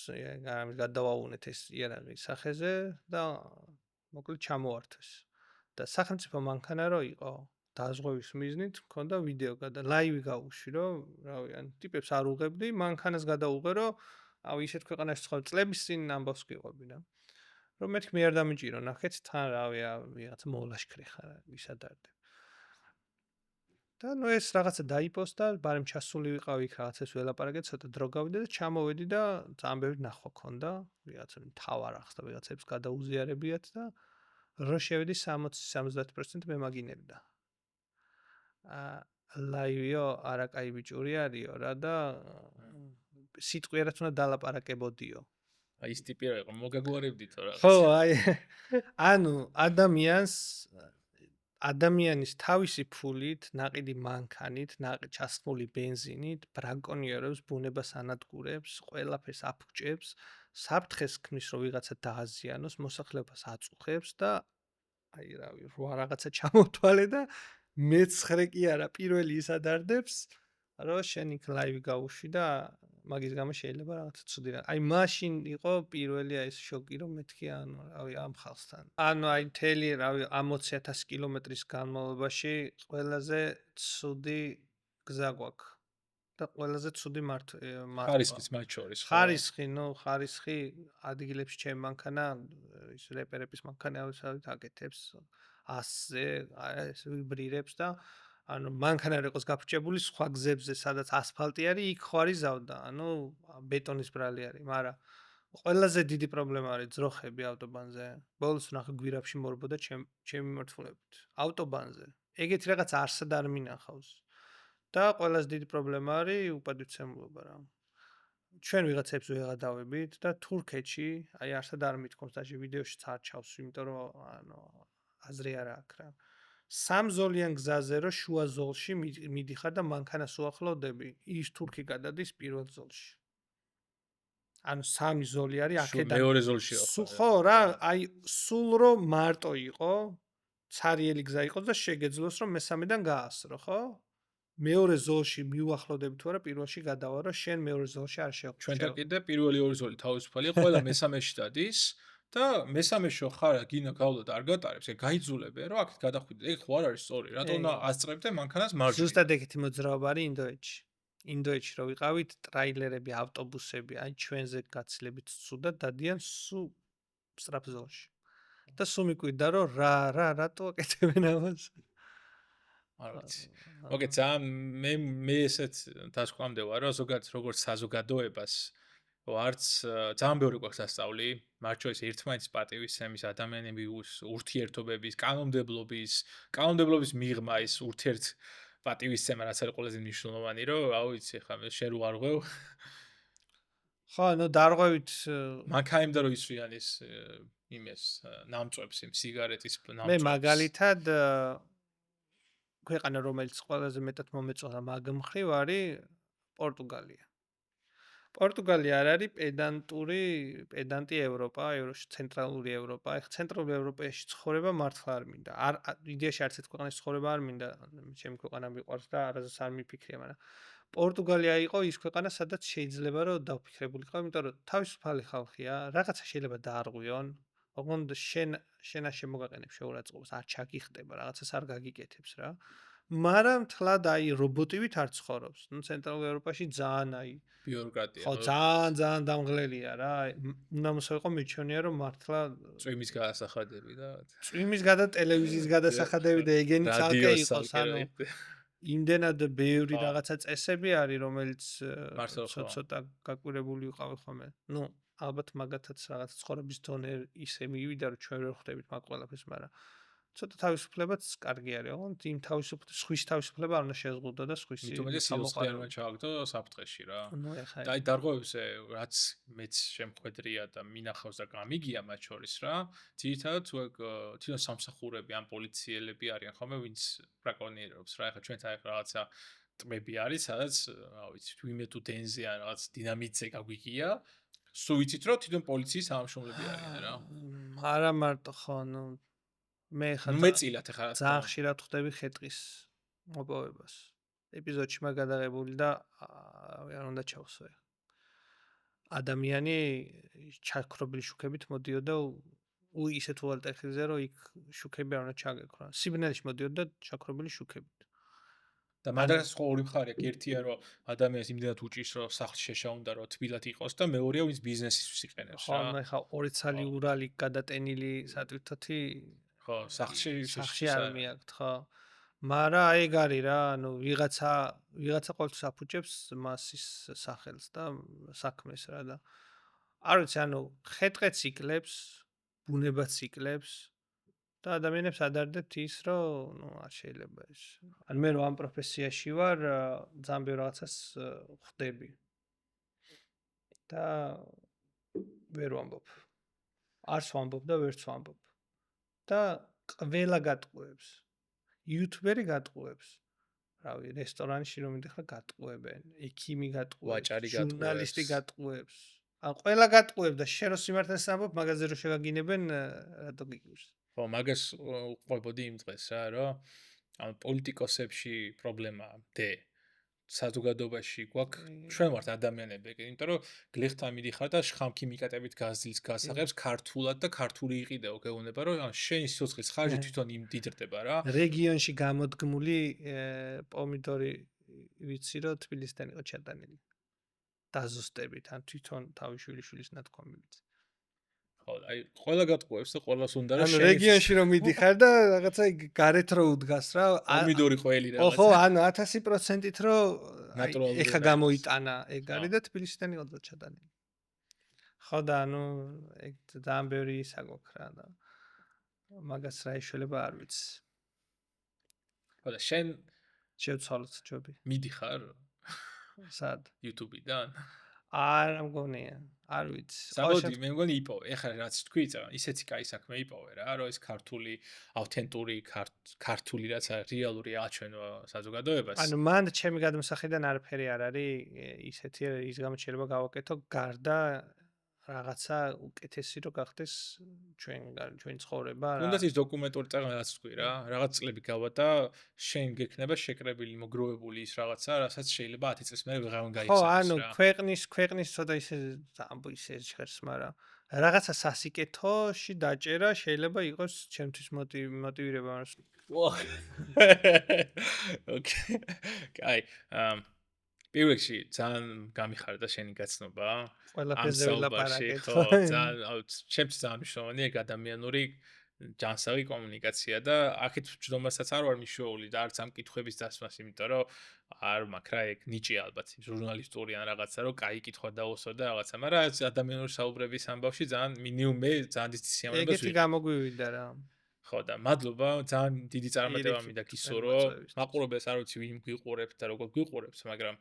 გადავაუნეთ ეს იარაღი სახეზე და მოკლედ ჩამოართვეს და სახელმწიფო მანქანა რო იყო დაზღვევის მიზნით მქონდა ვიდეო და ლაივი გავუშვი რომ რავი ან ტიპებს არ უღებდი მანქანას გადაუღე რომ აუ ისეთ ქვეყანაში ცხოვრობ წლების წინ ამბავს გიყვები რა რომ მეთქი მე არ დამიჭირო ნახეთ თან რავი ვიღაც მოლაშქრე ხარ ვისადარდე და ნუ ეს რაღაცა დაიპოსტა ბარემ ჩასული ვიყავი იქ რაღაცას ველაპარაკეთ ცოტა დრო გავიდე და ჩამოვედი და ძალიან ბევრი ნახვა ქონდა ვიღაცა თავარ ახს და ვიღაცებს გადაუზიარებიათ და რო შევედი 60-70% მე მაგინებდა ლაივიო არა კაი ბიჭური არისო რა და სიტყვიერად უნდა დალაპარაკებოდიო. აი ის ტიპი რა იყო, მოგაგვარებდითო რა. ხო, აი ანუ ადამიანის თავისი ფულით, ნაყიდი მანქანით, ჩასხმული ბენზინით, ბრაკონიერებს, ბუნებას ანადგურებს, ყველაფერს აფუჭებს, საფრთხეს ქმნის რომ ვიღაცა დააზიანოს, მოსახლეობას აწუხებს და აი რავი, რა რაღაცა ჩამოთვალე და მეცხრე კი არა, პირველი ის ადარდებს, რომ შენ იქ ლაივი გავუშვი და მაგის გამო შეიძლება რაღაცა ცუდი რა. აი მაშინ იყო პირველი აი ეს შოკი, რომ მეთქი ანუ რავი ამ ხალხთან. ანუ აი მთელი რავი 60,000 კილომეტრის განმავლობაში ყველაზე ცუდი გზა გვაქვს. და ყველაზე ცუდი მართვა. ხარისხის მათ შორის ხო? ხარისხი ადგილებში ჩემ მანქანა ის რეპერების მანქანა ავსავით აკეთებს 100-ზე, ეს ვიბრირებს და ანუ მანქანა რიყოს გაფუჭებული სხვა გზებზე, სადაც ასფალტი არის, იქ ხო არის ზავდა, ანუ ბეტონის ბრალი არის, მაგრამ ყველაზე დიდი პრობლემა არის ძროხები ავტობანზე. ბოლოს ნახე გვირაბში მორბოდა ჩემი მიმართულებით. ავტობანზე. ეგეთი რაღაც არსად არ მინახავს. და ყველაზე დიდი პრობლემა არის უპატივცემულობა რა. ჩვენ ვიღაცებს ვეღადავებით და თურქეთში, აი არსად არ მithქვამს დაჟე ვიდეოშიც არ ჩავს, იმიტომ რომ ანუ აზრი არ აქვს რა. სამზოლიან გზაზე რო შუა ზოლში მიდიხარ და მანქანას უახლოვდები, ის თურქი გადადის პირველ ზოლში. ანუ სამი ზოლი არის აქედან. მეორე ზოლშია ხო? ხო რა, აი სულ რო მარტო იყო, ცარიელი გზა იყო და შეგეძლოს რომ მესამედან გაასრო, ხო? მეორე ზოლში მიუახლოვდები თუ არა პირველში გადავა რომ შენ მეორე ზოლში არ შეხვდე. ჩვენთან კიდე პირველი ორი ზოლი თავისუფალია, ყველა მესამეში დადის და მესამეში ხარ გინა გავლოდა არ გატარებს, ეგ გაიძულებენ რომ აქეთ გადახვიდე. ეგ ხო არ არის სწორი, რატო უნდა ასწრებდე მანქანას მარჯვნივ? ზუსტად ეგეთი მოძრაობა არის ინდოეთში. ინდოეთში რო ვიყავით, ტრაილერები, ავტობუსები, აი ჩვენზე გაცილებით ცუდად დადიან სულ სწრაფ ზოლში. და სულ მიკვირდა რომ რატო აკეთებენ ამას? არ ვიცი. მოგეთ მე ესეც დასკვამდე ვარ, რომ ზოგადად როგორც საზოგადოებას ვარც ძალიან ბევრი გვაქვს ასწავლი, მათ შორის ერთმანეთის პატივისცემის, ადამიანების ურთიერთობების, კანონმდებლობის მიღმა ის ურთიერთ პატივისცემა რაც არის ყველაზე მნიშვნელოვანი, რომ რა ვიცი, ხა მე შენ რო არ ღვევ. ხო, ნუ დარღვევით მანქანებდა რომ ისვიან ის იმეს ნამწვევს, იმ სიგარეტის ნამწვევს. მე მაგალითად ქვეყანა რომელიც ყველაზე მეტად მომეწონა მაგ მხრივ არის პორტუგალია. პორტუგალია არ არის პედანტი ევროპა, ცენტრალური ევროპა. ეხლა ცენტრალური ევროპაში ცხოვრება მართლა არ მინდა. იდეაში არც ერთ ქვეყანაში ცხოვრება არ მინდა. ჩემი ქვეყანა მიყვარს და არასდროს არ მიფიქრია, მაგრამ პორტუგალია იყო ის ქვეყანა, სადაც შეიძლება რომ დავფიქრებულიყო, იმიტომ რომ თავისუფალი ხალხია, რაღაცა შეიძლება დაარღვიონ. ოღონდ შენ შემოგაყენებ შეურაცხყოფას, არ ჩაგიხდება, რაღაცას არ გაგიკეთებს რა. მაგრამ თლად აი რობოტივით არ ცხოვრობს. ნუ ცენტრალურ ევროპაში ძალიან აი ბიუროკრატია. ხო ძალიან დამღლელია რა. უნდა მოსაიყო მიჩვენია რომ მართლა წვიმის გადასახადები და წვიმის გადა ტელევიზიის გადასახადები და ეგენი ცალკე იყოს, ანუ იმდენად ბევრი რაღაცა წესები არის, რომელიც ცოტა გაკვირებული ვიყავი ხოლმე. ნუ ალბათ მაგათაც რაღაც ცხოვრების დონე ისე მივიდა რომ ჩვენ ვერ ხვდებით მაგ ყველაფერს, მაგრამ ცოტა თავისუფლებაც კარგი არის, ხო? იმ სხვის თავისუფლება არ უნდა შეზღუდო და სხვის სამოყვარება ჩააგდო საფრთხეში რა. ნუ ეხა და აი დარღვევებზე რაც მეც შემხედრია და მინახავს და გამიგია მათ შორის რა. ძირითადად თვითონ სამსახურები ან პოლიციელები არიან ხოლმე, ვინც ბრაკონიერობს რა. ეხა ჩვენთან ეხლა რაღაცა ტბები არის, სადაც რა ვიცი, თვიმე თუ დენზე ან რაღაც დინამიტზე გაგვიგია. სულ ვიცით რომ თვითონ პოლიციის სამშობლები არიან რა. არა მარტო ხო, ნუ მე ხა მეწილად ეხლა ძალიან ხშირად ხვდები ხეტყის მოპოვებას. ეპიზოდში მაგ გადაღებული და არ უნდა ჩავსვე. ადამიანი ჩაქრობილი შუქებით მოდიოდა ისეთ უღელტეხილზე რომ იქ შუქები არ უნდა ჩაგეკრო. სიბნელეში მოდიოდა ჩაქრობილი შუქებით. და მაგას ხო ორი მხარე აქვს. ერთია რომ ადამიანს იმდენად უჭირს რომ სახლში შეშაუნდა რომ თბილად იყოს და მეორეა ვინც ბიზნესისთვის იყენებს რა. ხო, ეხა ორი ცალი ურალი გადატენილი სატვირთოთი ხო, სახლში არ მიაქვს, ხო. მაგრამ აი ეგ არის რა, ანუ ვიღაცა ყოველთვის აფუჭებს მასის სახელს და საქმეს რა და არ ვიცი, ანუ ხეტყეც იკლებს, ბუნებაც იკლებს და ადამიანებს ადარდებთ ის, რომ ნუ არ შეიძლება ეს. ანუ მე რო ამ პროფესიაში ვარ, ძალიან ბევრ რაღაცას ხვდები. და ვერ ვამბობ. არც ვამბობ და ვერც ვამბობ. და ყველა გატყუებს. იუთუბერი გატყუებს. რავი, რესტორანში რომ მიდიხარ გატყუებენ, ექიმი გატყუებს, ჟურნალისტი გატყუებს. ან ყველა გატყუებს და შენ რო სიმართლეს ამბობ, მაგაზე რო შეგაგინებენ, რატო გიგებს? ხო, მაგას ყვებოდი იმ დღეს რა, რომ ან პოლიტიკოსებში პრობლემაა დე. საზოგადოებაში გვაქვს ჩვენ ვართ ადამიანები, იმიტომ რომ გლეხთან მიდიხარ და შხამქი მიკატებით გაზრდილს გასაღებს ქართულად და ქართული იყიდეო, გეუბნება რომ შენი სიცოცხლის ხარჯი თვითონ იმდიდრდება რა. რეგიონში გამოდგმული პომიდორი ვიცი რომ თბილისიდან იყო ჩატანილი. დაზუსტებით ან თვითონ თავი შვილიშვილის ნათქვამებით. ხო, აი, ყველა გატყუებს და ყველას უნდა რა შენ რეგიონში რომ მიდიხარ და რაღაცა გარეთ რო უდგას რა. პომიდორი ყველი რაღაცა. ხო, ანუ 1000%-ით რომ ეხა გამოიტანა ეგ არის და თბილისიდან იყო ჩატანილი. ხო და ანუ ეგ ძალიან ბევრი ისა გვაქვს რა და მაგას რა ეშველება არ ვიცი. ხო და შენ შევცვალოთ ჯობი. მიდიხარ სად? YouTube-დან? არ მგონია. არ ვიცი. საბოდი მე მგონი იპოვე. ეხლა რაც თქვი, ისეთი კაი საქმე იპოვე რა, რომ ეს ქართული ავთენტური ქართული რაც რეალური აჩვენო საზოგადოებას. ანუ მან ჩემი გადმოსახედიდან არაფერი არ არის ისეთი ის გამო შეიძლება გავაკეთო გარდა რაღაცა უკეთესი რო გახდეს ჩვენ ცხოვრება რა. თუნდაც ის დოკუმენტური წაღაც თქვი რა, რაღაც წლები გავადა, შენ გექნება შეკრებილი, მოგროვებული ის რაღაცა, რასაც შეიძლება 10 წელს მერე ვეღარ გაიხსენოს რა. ხო, ანუ ქვეყნის ცოტა ისე ამბო ისე ჟღერს, მაგრამ რაღაცა სასიკეთოში დაჭერა შეიძლება იყოს ჩემთვის მოტივირება, ოკეი. კაი. პირველში ძალიან გამიხარდა შენი გაცნობა. ყველაფერზე ვილაპარაკეთ. ხო, ძალიან ჩემს ძალიან მნიშვნელოვანია ადამიანური ჯანსაღი კომუნიკაცია და აქეთ ჯდომასაც არ ვარ მიშვეული და არც ამ კითხვების დასმას, იმიტომ რომ არ მაქვს რა ეგ ნიჭი ალბათ ჟურნალისტური ან რაღაცა რომ კაი კითხვა დაუსვა და რაღაცა, მაგრამ ეს ადამიანური საუბრების ამბავში ძალიან მინიმუმ მე ძალიან დიდი სიამოვნებას ვიღებ. ეგეთი გამოგვივიდა რა. ხო და მადლობა, ძალიან დიდი წარმატება მინდა გისურვო. მაყურებელს არ ვიცი ვინ გვიყურებთ და როგორ გვიყურებთ, მაგრამ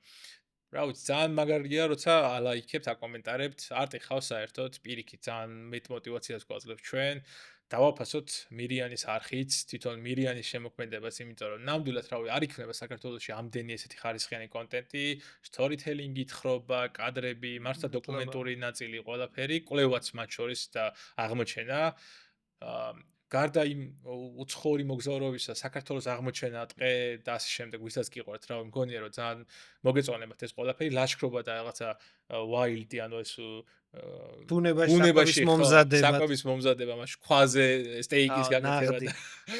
რა ვიცი, ძალიან მაგარია, როცა ალაიქებთ, აკომენტარებთ, არტიხავ საერთოდ, პირიქით ძალიან მეტ мотивაციას გვაძლევთ ჩვენ. დავაფასოთ მირიანის არხით, თვითონ მირიანის შემოქმედებას, იმიტომ რომ ნამდვილად რავი, არ იქნება საქართველოში ამდენი ესეთი ხარისხიანი კონტენტი, storytelling-ი, თხრობა, კადრები, მართლა დოკუმენტური ნაწილი, ყველაფერი, კვლევაც მათ შორის და აღმოჩენა. გარდა იმ უცხოური მოგზაურობისა, საქართველოს აღმოჩენა ტყე და ასე შემდეგ, ვისაც გიყვართ, რა მგონია რომ ძალიან მოგეწონებათ ეს ყველაფერი, ლაშქრობა და რაღაცა wild-ი, ანუ ეს ბუნებაში საკვების მომზადება, მაშინ ქვაზე სტეიკის გაკეთება და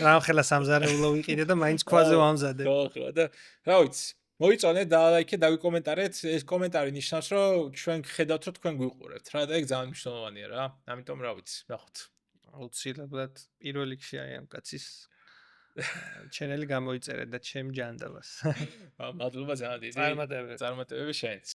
რამხელა სამზარეულო ვიყიდე და მაინც ქვაზე ვამზადებ. ხო და რა ვიცი, მოიწონეთ და ლაიქეთ, დავიკომენტარეთ, ეს კომენტარი ნიშნავს, რომ ჩვენ ხედავთ, რომ თქვენ გვიყურებთ რა და ეგ ძალიან მნიშვნელოვანია რა. ამიტომ რა ვიცი, ნახოთ. აუცილებლად პირველ რიგში აი ამ კაცის ჩენელი გამოიწერეთ და ჩემ ჯანდაბას. მადლობა ძალიან დიდი. წარმატებები. წარმატებები შენც.